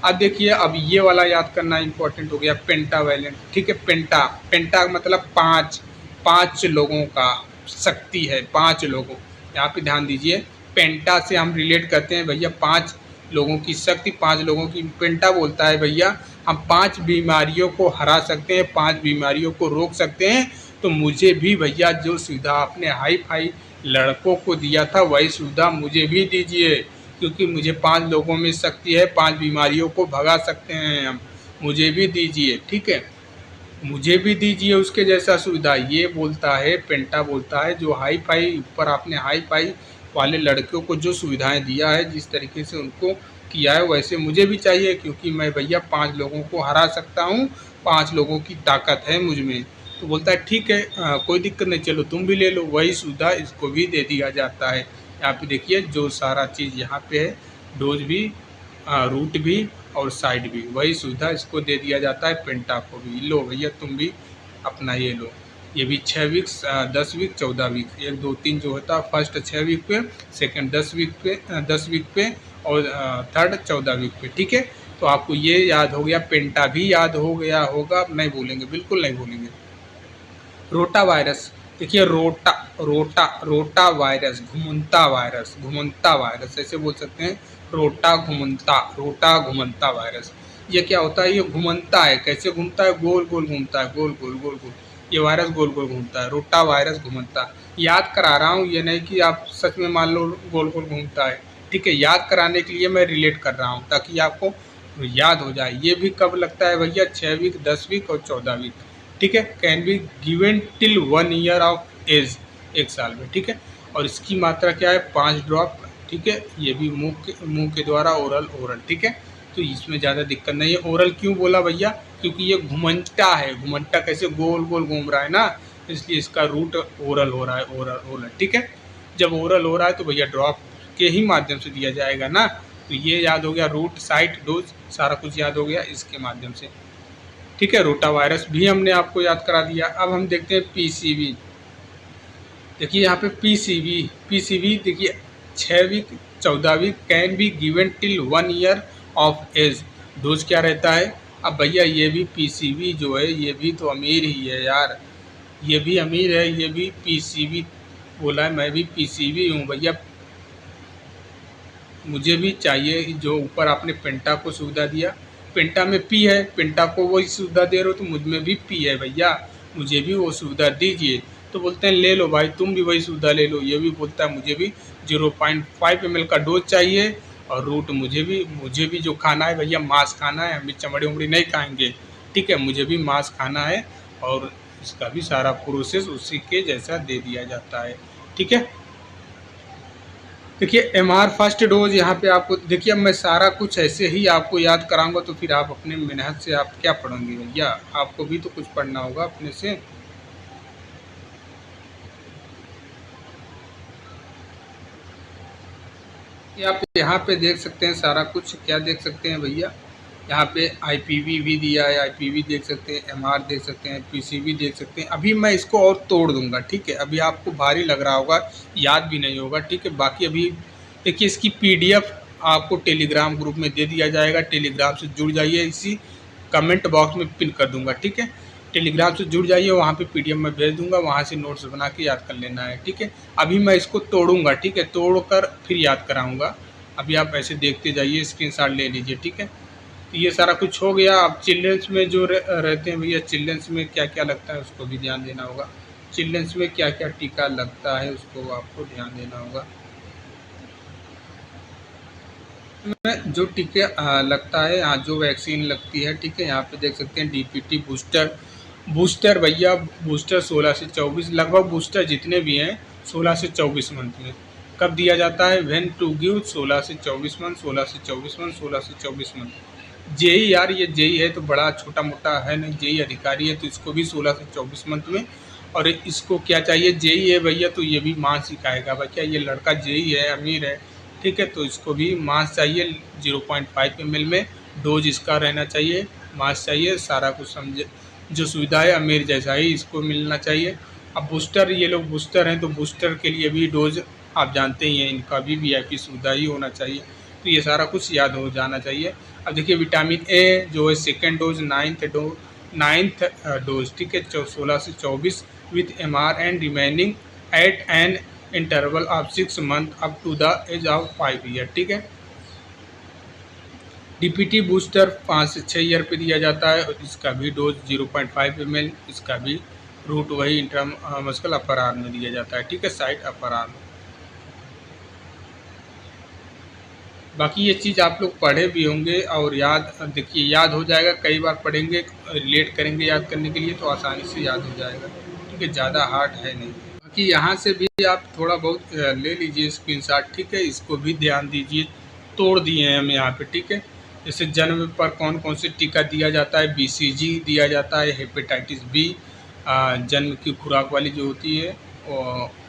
अब देखिए अब ये वाला याद करना इंपॉर्टेंट हो गया, पेंटावैलेंट, ठीक है, पेंटा मतलब 5 लोगों का शक्ति है, 5 लोगों, यहाँ पे ध्यान दीजिए, पेंटा से हम रिलेट करते हैं भैया 5 लोगों की शक्ति, 5 लोगों की, पेंटा बोलता है भैया हम 5 बीमारियों को हरा सकते हैं, 5 बीमारियों को रोक सकते हैं। तो मुझे भी भैया जो सुविधा आपने हाई फाई लड़कों को दिया था वही सुविधा मुझे भी दीजिए, क्योंकि मुझे 5 लोगों में शक्ति है, 5 बीमारियों को भगा सकते हैं हम, मुझे भी दीजिए, ठीक है, मुझे भी दीजिए उसके जैसा सुविधा, ये बोलता है, पेंटा बोलता है, जो हाई फाई ऊपर आपने हाई फाई वाले लड़कों को जो सुविधाएं दिया है, जिस तरीके से उनको किया है वैसे मुझे भी चाहिए, क्योंकि मैं भैया 5 लोगों को हरा सकता हूँ, 5 लोगों की ताकत है मुझ में। तो बोलता है ठीक है, कोई दिक्कत नहीं, चलो तुम भी ले लो, वही सुविधा इसको भी दे दिया जाता है। यहाँ पे देखिए जो सारा चीज़ यहाँ पे है, डोज भी रूट भी और साइड भी, वही सुविधा इसको दे दिया जाता है पेंटा को भी। लो भैया तुम भी अपना ये लो, ये भी 6 वीक 10 वीक 14 वीक, 1 2 3 जो होता है, फर्स्ट 6 वीक पे, सेकंड 10 वीक पे 10 वीक पे, और थर्ड 14 वीक पे। ठीक है, तो आपको ये याद हो गया, पेंटा भी याद हो गया होगा, नहीं भूलेंगे, बिल्कुल नहीं भूलेंगे। रोटा वायरस, देखिए रोटा रोटा रोटा वायरस, घुमंता वायरस ऐसे बोल सकते हैं, रोटा घुमंता वायरस। ये क्या होता है, ये घुमंता है, कैसे घूमता है, गोल गोल घूमता है, गोल गोल गोल गोल, ये वायरस गोल गोल घूमता है, रोटा वायरस घुमंता। याद करा रहा हूँ, ये नहीं कि आप सच में मान लो गोल गोल घूमता है। ठीक है, याद कराने के लिए मैं रिलेट कर रहा हूँ ताकि आपको याद हो जाए। ये भी कब लगता है भैया, 6 वीक 10 वीक और 14 वीक। ठीक है, can be given till 1 year of age, 1 साल में। ठीक है, और इसकी मात्रा क्या है, 5 ड्रॉप। ठीक है, ये भी मुंह के द्वारा ओरल। ठीक है, तो इसमें ज़्यादा दिक्कत नहीं है। ओरल क्यों बोला भैया, क्योंकि ये घुमंटा है, घुमंटा कैसे गोल गोल घूम रहा है ना, इसलिए इसका रूट ओरल हो रहा है, ओरल। ठीक है, जब ओरल हो रहा है तो भैया ड्रॉप के ही माध्यम से दिया जाएगा ना। तो ये याद हो गया, रूट साइट डोज सारा कुछ याद हो गया इसके माध्यम से। ठीक है, रोटा वायरस भी हमने आपको याद करा दिया। अब हम देखते हैं पीसीवी। देखिए यहाँ पे पीसीवी देखिए 6 week 14 week, can be given till 1 year of age. Dose क्या रहता है। अब भैया ये भी पीसीवी जो है, ये भी तो अमीर ही है यार, ये भी अमीर है, ये भी पीसीवी बोला है, मैं भी पीसीवी हूँ भैया, मुझे भी चाहिए जो ऊपर आपने पेंटा को सुविधा दिया। पेंटा में पी है, पेंटा को वही सुविधा दे रहे हो, तो मुझ में भी पी है भैया, मुझे भी वो सुविधा दीजिए। तो बोलते हैं ले लो भाई, तुम भी वही सुविधा ले लो। ये भी बोलता है मुझे भी 0.5 ml का डोज चाहिए, और रूट मुझे भी जो खाना है भैया, मांस खाना है, हम भी चमड़ी उमड़ी नहीं खाएंगे। ठीक है, मुझे भी मांस खाना है, और इसका भी सारा प्रोसेस उसी के जैसा दे दिया जाता है। ठीक है, देखिए एमआर फर्स्ट डोज यहाँ पे आपको देखिए, अब मैं सारा कुछ ऐसे ही आपको याद कराऊंगा, तो फिर आप अपने मेहनत से आप क्या पढ़ोगे भैया, आपको भी तो कुछ पढ़ना होगा अपने से। आप यहाँ पे देख सकते हैं सारा कुछ, क्या देख सकते हैं भैया, यहाँ पे आईपीवी भी दिया है, आईपीवी देख सकते हैं, एमआर देख सकते हैं, पीसीवी देख सकते हैं। अभी मैं इसको और तोड़ दूंगा। ठीक है, अभी आपको भारी लग रहा होगा, याद भी नहीं होगा। ठीक है, बाकी अभी देखिए इसकी पीडीएफ आपको टेलीग्राम ग्रुप में दे दिया जाएगा, टेलीग्राम से जुड़ जाइए, इसी कमेंट बॉक्स में पिन कर दूंगा। ठीक है, टेलीग्राम से जुड़ जाइए, वहाँ पे पीडीएफ में भेज दूंगा, वहाँ से नोट्स बना के याद कर लेना है। ठीक है, अभी मैं इसको तोड़ूंगा, ठीक है, तोड़कर फिर याद कराऊंगा। अभी आप ऐसे देखते जाइए, स्क्रीनशॉट ले लीजिए। ठीक है, तो ये सारा कुछ हो गया। अब चिल्ड्रंस में जो रहते हैं भैया, चिल्ड्रंस में क्या क्या लगता है उसको भी ध्यान देना होगा। चिल्ड्रंस में क्या क्या टीका लगता है उसको आपको ध्यान देना होगा। में जो टीके लगता है, यहाँ जो वैक्सीन लगती है, ठीक है, यहाँ पे देख सकते हैं डीपीटी बूस्टर भैया, बूस्टर 16 से 24, लगभग बूस्टर जितने भी हैं 16 से 24 मंथ में कब दिया जाता है, व्हेन टू गिव 16 से 24 मंथ, 16 से 24 मंथ, 16 से 24 मंथ। जेई यार, ये जेई है तो बड़ा छोटा मोटा है नहीं, जेई अधिकारी है तो इसको भी 16 से 24 मंथ में। और इसको क्या चाहिए, जेई है भैया, तो ये भी मांस ही खाएगा भैया, ये लड़का जेई है, अमीर है। ठीक है, तो इसको भी मांस चाहिए 0.5 ml में, डोज इसका रहना चाहिए, मांस चाहिए, सारा कुछ समझे, जो सुविधा है अमीर जैसा ही इसको मिलना चाहिए। अब बूस्टर, ये लोग बूस्टर हैं तो बूस्टर के लिए भी डोज आप जानते ही हैं, इनका भी वीआईपी सुविधा ही होना चाहिए। तो ये सारा कुछ याद हो जाना चाहिए। अब देखिए विटामिन ए जो है सेकेंड डोज, नाइन्थ डोज, ठीक है, 16 से 24 with MR and remaining at an interval of 6 month up to the age of 5 year. ठीक है, डीपीटी बूस्टर 5 से 6 ईयर पे दिया जाता है, और इसका भी डोज 0.5 ml, इसका भी रूट वही इंट्रा मस्कुलर अपर आर्म में दिया जाता है। ठीक है, साइड अपर आर्म। बाकी ये चीज़ आप लोग पढ़े भी होंगे और याद, देखिए याद हो जाएगा, कई बार पढ़ेंगे, रिलेट करेंगे याद करने के लिए तो आसानी से याद हो जाएगा। ठीक है, ज़्यादा हार्ड है नहीं। बाकी यहाँ से भी आप थोड़ा बहुत ले लीजिए स्क्रीनशॉट। ठीक है, इसको भी ध्यान दीजिए, तोड़ दिए हैं हम यहाँ पे। ठीक है, जैसे जन्म पर कौन कौन से टीका दिया जाता है, बीसीजी दिया जाता है, हेपेटाइटिस बी जन्म की खुराक वाली जो होती है,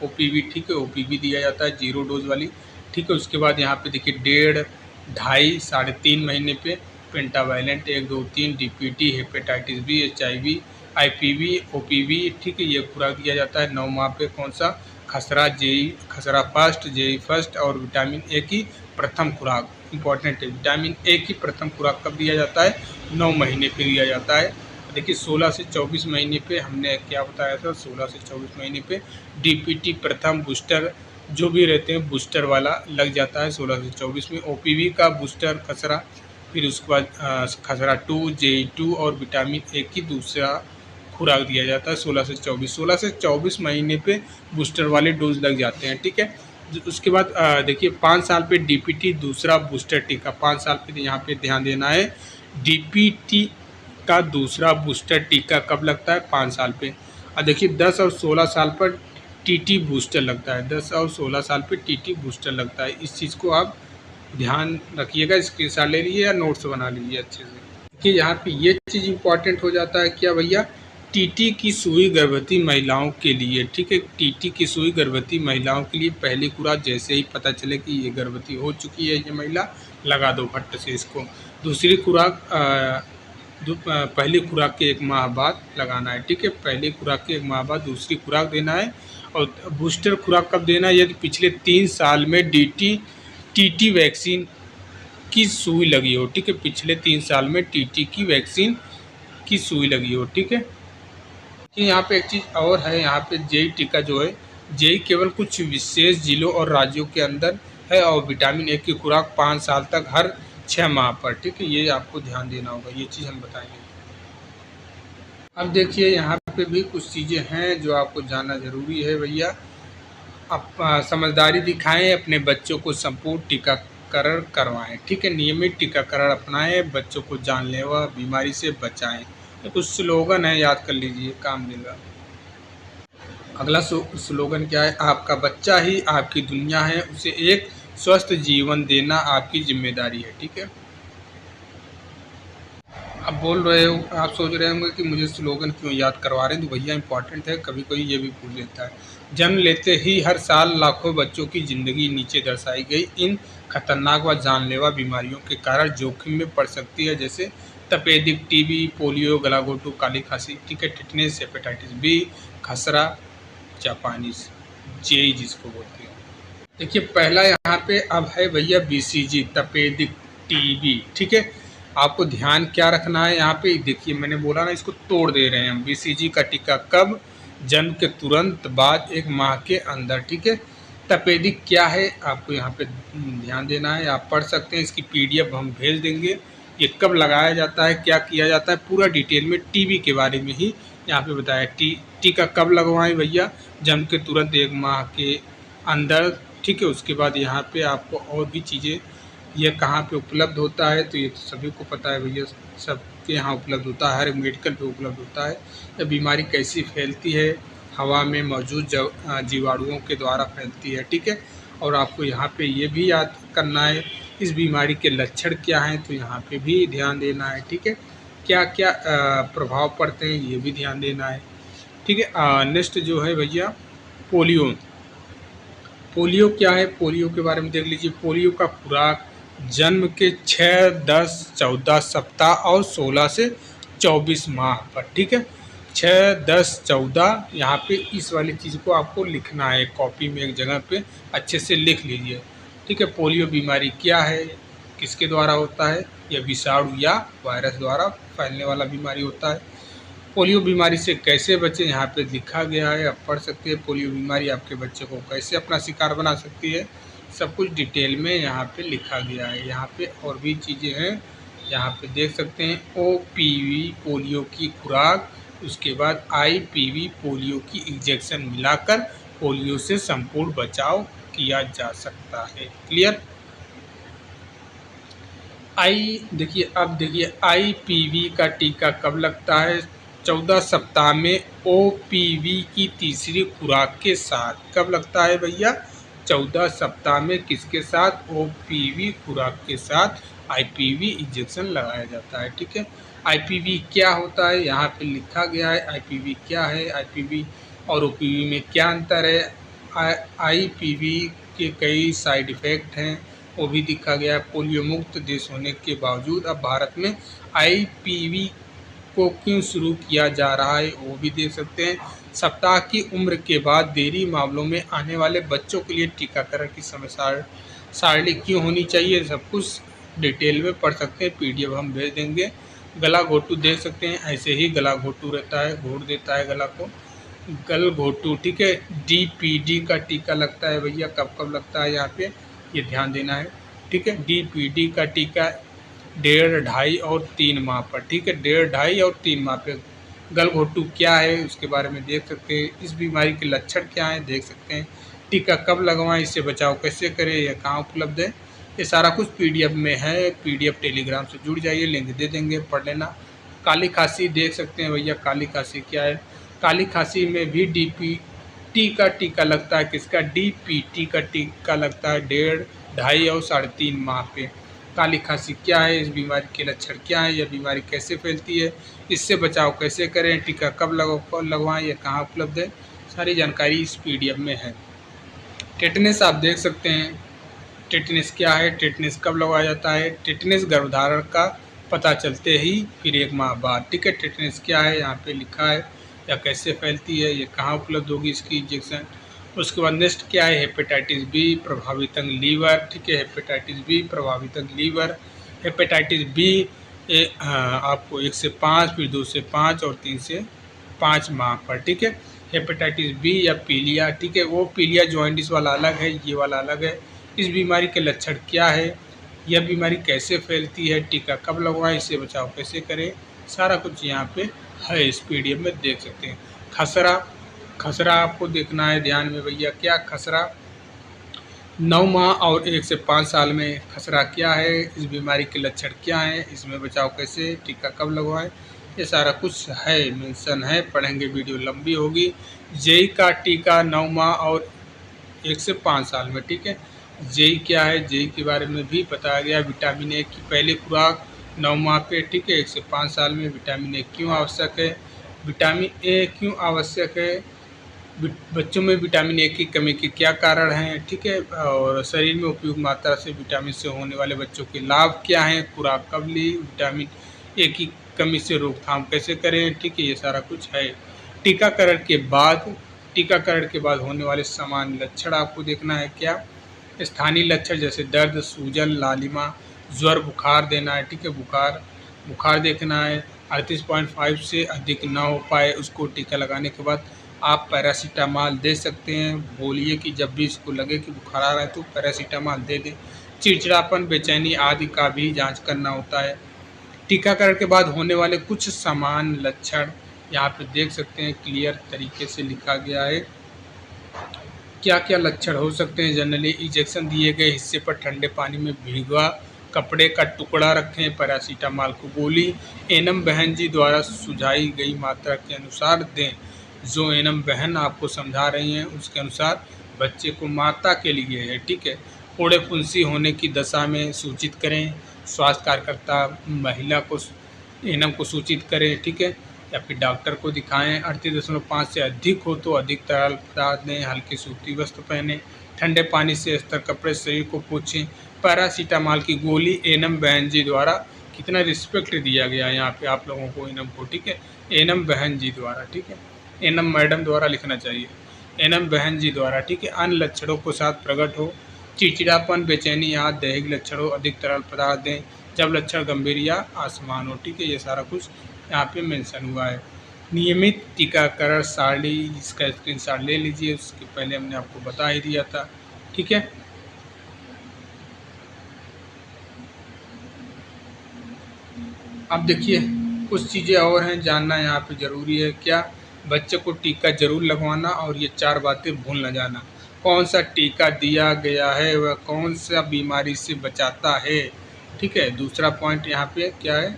ओपीवी, ठीक है, ओपीवी दिया जाता है 0 डोज वाली। ठीक है, उसके बाद यहाँ पे देखिए 1.5 2.5 साढ़े 3 महीने पे pentavalent 1 2 3 DPT, hepatitis B, HIV, IPV, OPV, ठीक है, ये खुराक दिया जाता है। 9 माह पे कौन सा? खसरा, खसरा फर्स्ट, जेई फर्स्ट और विटामिन ए की प्रथम खुराक इंपॉर्टेंट है। विटामिन ए की प्रथम खुराक कब दिया जाता है? 9 महीने पे दिया जाता है। देखिए 16 से 24 महीने पे हमने क्या बताया था, 16 से 24 महीने पे डीपीटी प्रथम बूस्टर जो भी रहते हैं बूस्टर वाला लग जाता है 16 से 24 में। OPV का बूस्टर खसरा, फिर उसके बाद खसरा 2, JE2 और विटामिन ए की दूसरा खुराक दिया जाता है 16 से 24। 16 से 24 महीने पे बूस्टर वाले डोज लग जाते हैं, ठीक है। उसके बाद देखिए 5 साल पे डीपीटी दूसरा बूस्टर टीका, 5 साल पे यहाँ पे ध्यान देना है। डीपीटी का दूसरा बूस्टर टीका कब लगता है? 5 साल पे। और देखिए 10 और 16 साल पर टीटी बूस्टर लगता है, 10 और 16 साल पे टीटी बूस्टर लगता है। इस चीज़ को आप ध्यान रखिएगा, स्क्रीनशॉट ले लीजिए या नोट्स बना लीजिए अच्छे से। देखिए यहाँ पे ये चीज़ इंपॉर्टेंट हो जाता है क्या भैया? टीटी की सुई गर्भवती महिलाओं के लिए, ठीक है, टीटी की सुई गर्भवती महिलाओं के लिए पहली खुराक जैसे ही पता चले कि ये गर्भवती हो चुकी है ये महिला, लगा दो फट से इसको। दूसरी खुराक पहली खुराक के 1 माह बाद लगाना है, ठीक है, पहली खुराक के 1 माह बाद दूसरी खुराक देना है। और बूस्टर खुराक कब देना है? यदि पिछले 3 साल में टीटी वैक्सीन की सुई लगी हो, ठीक है, पिछले 3 साल में टीटी की वैक्सीन की सुई लगी हो, ठीक है। कि यहाँ पे एक चीज़ और है, यहाँ पे जेई टीका जो है, जेई केवल कुछ विशेष जिलों और राज्यों के अंदर है और विटामिन ए की खुराक 5 साल तक हर 6 माह पर, ठीक है, ये आपको ध्यान देना होगा, ये चीज़ हम बताएंगे। अब देखिए यहाँ पे भी कुछ चीज़ें हैं जो आपको जानना ज़रूरी है भैया। आप समझदारी दिखाएं, अपने बच्चों को संपूर्ण टीकाकरण करवाएं, ठीक है, नियमित टीकाकरण अपनाएं, बच्चों को जानलेवा बीमारी से बचाएं। तो कुछ स्लोगन है, याद कर लीजिए, काम देगा। अगला स्लोगन क्या है? आपका बच्चा ही आपकी दुनिया है, उसे एक स्वस्थ जीवन देना आपकी जिम्मेदारी है, ठीक है। अब बोल रहे हो, आप सोच रहे होंगे कि मुझे स्लोगन क्यों याद करवा रहे हैं, तो भैया इंपॉर्टेंट है, कभी कोई ये भी पूछ लेता है। जन्म लेते ही हर साल लाखों बच्चों की ज़िंदगी नीचे दर्शाई गई इन खतरनाक व जानलेवा बीमारियों के कारण जोखिम में पड़ सकती है, जैसे तपेदिक, टीबी, पोलियो, गलाघोटू, काली खांसी, ठीक है, टिटनेस, हेपेटाइटिस बी, खसरा, जापानीज, जेई जिसको बोलते हैं। देखिए पहला यहाँ पे अब है भैया BCG, तपेदिक, टीबी, ठीक है। आपको ध्यान क्या रखना है यहाँ पे? देखिए मैंने बोला ना, इसको तोड़ दे रहे हैं हम। BCG का टीका कब? जन्म के तुरंत बाद 1 माह के अंदर, ठीक है। तपेदिक क्या है आपको यहाँ पे ध्यान देना है, आप पढ़ सकते हैं, इसकी PDF हम भेज देंगे। ये कब लगाया जाता है, क्या किया जाता है, पूरा डिटेल में टीबी के बारे में ही यहाँ पे बताया। टीका कब लगवाएं भैया? जन्म के तुरंत 1 माह के अंदर, ठीक है। उसके बाद यहाँ पे आपको और भी चीज़ें, ये कहाँ पे उपलब्ध होता है, तो ये तो सभी को पता है भैया, सबके यहाँ उपलब्ध होता है, हर मेडिकल पे उपलब्ध होता है। यह बीमारी कैसी फैलती है? हवा में मौजूद जीवाणुओं के द्वारा फैलती है, ठीक है। और आपको यहाँ पे ये भी याद करना है इस बीमारी के लक्षण क्या हैं, तो यहाँ पे भी ध्यान देना है, ठीक है। क्या क्या प्रभाव पड़ते हैं ये भी ध्यान देना है, ठीक है। नेक्स्ट जो है भैया पोलियो। पोलियो क्या है? पोलियो के बारे में देख लीजिए। पोलियो का खुराक जन्म के 6, 10, 14 सप्ताह और 16 से 24 माह पर, ठीक है। 6, 10, 14 यहाँ पे इस वाली चीज़ को आपको लिखना है कॉपी में, एक जगह पे अच्छे से लिख लीजिए, ठीक है। पोलियो बीमारी क्या है, किसके द्वारा होता है? यह विषाणु या वायरस द्वारा फैलने वाला बीमारी होता है। पोलियो बीमारी से कैसे बचें यहाँ पे लिखा गया है, आप पढ़ सकते हैं। पोलियो बीमारी आपके बच्चे को कैसे अपना शिकार बना सकती है, सब कुछ डिटेल में यहाँ पे लिखा गया है। यहाँ पे और भी चीज़ें हैं, यहाँ पे देख सकते हैं। OPV पोलियो की खुराक, उसके बाद IPV पोलियो की इंजेक्शन मिलाकर पोलियो से संपूर्ण बचाव किया जा सकता है। क्लियर? देखिए अब देखिए IPV का टीका कब लगता है? 14 सप्ताह में OPV की तीसरी खुराक के साथ। कब लगता है भैया? 14 सप्ताह में किसके साथ? OPV खुराक के साथ IPV इंजेक्शन लगाया जाता है, ठीक है। IPV क्या होता है यहाँ पे लिखा गया है। IPV क्या है, IPV और OPV में क्या अंतर है? IPV के कई साइड इफ़ेक्ट हैं, वो भी दिखा गया है। पोलियो मुक्त देश होने के बावजूद अब भारत में IPV को क्यों शुरू किया जा रहा है, वो भी देख सकते हैं। सप्ताह की उम्र के बाद देरी मामलों में आने वाले बच्चों के लिए टीकाकरण की समय सारणी क्यों होनी चाहिए, सब कुछ डिटेल में पढ़ सकते हैं। PDF हम भेज देंगे। गला घोटू देख सकते हैं, ऐसे ही गला घोटू रहता है, घोट देता है गला को, गल घोटू, ठीक है। DPD का टीका लगता है भैया, कब कब लगता है यहाँ पे ये ध्यान देना है, ठीक है। DPD का टीका 1.5, 2.5 और 3 माह पर, ठीक है। 1.5, 2.5 और 3 माह पे। गल घोटू क्या है उसके बारे में देख सकते हैं। इस बीमारी के लक्षण क्या हैं देख सकते हैं। टीका कब लगवाएं, इससे बचाव कैसे करें, यह कहाँ उपलब्ध है, ये सारा कुछ PDF में है। PDF टेलीग्राम से जुड़ जाइए, लिंक दे देंगे, पढ़ लेना। काली खांसी देख सकते हैं भैया, काली खांसी क्या है। काली खांसी में भी DPT का टीका लगता है। किसका? DPT का टीका लगता है 1.5, 2.5 और 3.5 माह पे। काली खांसी क्या है, इस बीमारी के लक्षण क्या है, यह बीमारी कैसे फैलती है, इससे बचाव कैसे करें, टीका कब लगवाएं, यह कहाँ उपलब्ध है, सारी जानकारी इस PDF में है। टेटनस आप देख सकते हैं। टेटनस क्या है, टेटनस कब लगवाया जाता है। टेटनस गर्भधारण का पता चलते ही फिर 1 माह बाद, ठीक है। टेटनस क्या है यहाँ पे लिखा है, या कैसे फैलती है, ये कहाँ उपलब्ध होगी इसकी इंजेक्शन। उसके बाद नेक्स्ट क्या है, हेपेटाइटिस बी प्रभावित अंग लीवर, ठीक है। हेपेटाइटिस बी प्रभावित अंग लीवर। हेपेटाइटिस बी आपको 1 से 5, फिर 2 से 5 और 3 से 5 माह पर, ठीक है। हेपेटाइटिस बी या पीलिया, ठीक है। वो पीलिया जॉइंटिस वाला अलग है, ये वाला अलग है। इस बीमारी के लक्षण क्या है, यह बीमारी कैसे फैलती है, टीका कब लगवाएं, इससे बचाव कैसे करें, सारा कुछ यहाँ पे है, इस PDF में देख सकते हैं। खसरा, खसरा आपको देखना है ध्यान में भैया। क्या खसरा? 9 माह और 1 से 5 साल में खसरा क्या है, इस बीमारी के लक्षण क्या हैं, इसमें बचाव कैसे, टीका कब लगवाएं, ये सारा कुछ है, मेंशन है, पढ़ेंगे, वीडियो लंबी होगी। जेई का टीका 9 माह और 1 से 5 साल में, ठीक है। जेई क्या है, जेई के बारे में भी बताया गया। विटामिन ए की पहली खुराक 9 माह पे, ठीक है। 1 से 5 साल में विटामिन ए क्यों आवश्यक है, विटामिन ए क्यों आवश्यक है, बच्चों में विटामिन ए की कमी के क्या कारण हैं, ठीक है। और शरीर में उपयुक्त मात्रा से विटामिन से होने वाले बच्चों के लाभ क्या हैं, खुराक कब ली, विटामिन ए की कमी से रोकथाम कैसे करें, ठीक है। ये सारा कुछ है। टीकाकरण के बाद होने वाले सामान्य लक्षण आपको देखना है। क्या? स्थानीय लक्षण जैसे दर्द, सूजन, लालिमा, ज्वर, बुखार देना है, ठीक है। बुखार देखना है। 38.5 से अधिक ना हो पाए उसको टीका लगाने के बाद आप पैरासीटामॉल दे सकते हैं। बोलिए कि जब भी इसको लगे कि बुखार आ रहा है तो पैरासीटामॉल दे दें। चिड़चिड़ापन, बेचैनी आदि का भी जांच करना होता है। टीकाकरण के बाद होने वाले कुछ सामान्य लक्षण यहाँ पे देख सकते हैं, क्लियर तरीके से लिखा गया है। क्या क्या लक्षण हो सकते हैं। जनरली इंजेक्शन दिए गए हिस्से पर ठंडे पानी में भीगा कपड़े का टुकड़ा रखें। पैरासीटामॉल को गोली एनम बहन जी द्वारा सुझाई गई मात्रा के अनुसार दें। जो एनम बहन आपको समझा रही हैं उसके अनुसार बच्चे को माता के लिए है, ठीक है। फोड़े फुंसी होने की दशा में सूचित करें। स्वास्थ्य कार्यकर्ता महिला को एनम को सूचित करें, ठीक है, या फिर डॉक्टर को दिखाएं। 38.5 से अधिक हो तो अधिक तरल पदार्थ दें। हल्की सूती वस्त्र पहने। ठंडे पानी से स्तर कपड़े शरीर को पोंछें। पैरासीटामॉल की गोली एनम बहन जी द्वारा, कितना रिस्पेक्ट दिया गया यहाँ पे आप लोगों को एनम को, ठीक है। एनम बहन जी द्वारा, ठीक है, एनम मैडम द्वारा लिखना चाहिए, एनम बहन जी द्वारा, ठीक है। अन्य लक्षणों के साथ प्रकट हो। चिड़चिड़ापन, बेचैनी या दैहिक लक्षण हो। अधिक तरल पदार्थ दें जब लक्षण गंभीर या असमान हो, ठीक है। ये सारा कुछ यहाँ पे मेंशन हुआ है। नियमित टीकाकरण सारणी, इसका स्क्रीनशॉट ले लीजिए, उसके पहले हमने आपको बता ही दिया था, ठीक है। अब देखिए कुछ चीज़ें और हैं जानना यहाँ पे ज़रूरी है। क्या? बच्चे को टीका जरूर लगवाना और ये 4 बातें भूल न जाना। कौन सा टीका दिया गया है वह कौन सा बीमारी से बचाता है, ठीक है। दूसरा पॉइंट यहाँ पे क्या है,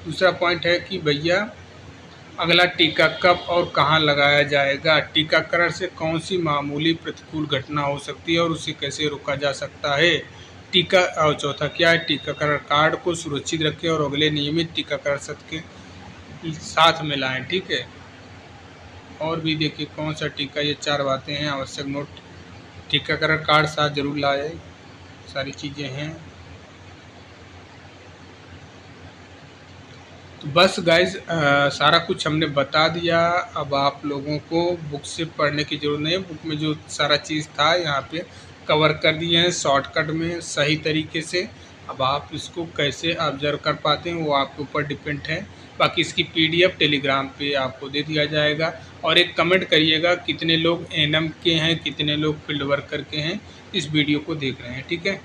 दूसरा पॉइंट है कि भैया अगला टीका कब और कहाँ लगाया जाएगा। टीकाकरण से कौन सी मामूली प्रतिकूल घटना हो सकती है और उसे कैसे रोका जा सकता है। टीका और चौथा क्या है, टीकाकरण कार्ड को सुरक्षित रखें और अगले नियमित टीकाकरण सत्र के साथ में लाएँ, ठीक है। और भी देखिए कौन सा टीका, ये 4 बातें हैं आवश्यक नोट। टीकाकरण कार्ड साथ जरूर लाए, सारी चीज़ें हैं। तो बस गाइज सारा कुछ हमने बता दिया। अब आप लोगों को बुक से पढ़ने की ज़रूरत नहीं है, बुक में जो सारा चीज़ था यहाँ पे कवर कर दिए हैं शॉर्टकट में सही तरीके से। अब आप इसको कैसे ऑब्जर्व कर पाते हैं वो आपके ऊपर डिपेंड है। बाकी इसकी पीडीएफ टेलीग्राम पे आपको दे दिया जाएगा। और एक कमेंट करिएगा कितने लोग एनएम के हैं, कितने लोग फील्ड वर्कर के हैं इस वीडियो को देख रहे हैं, ठीक है।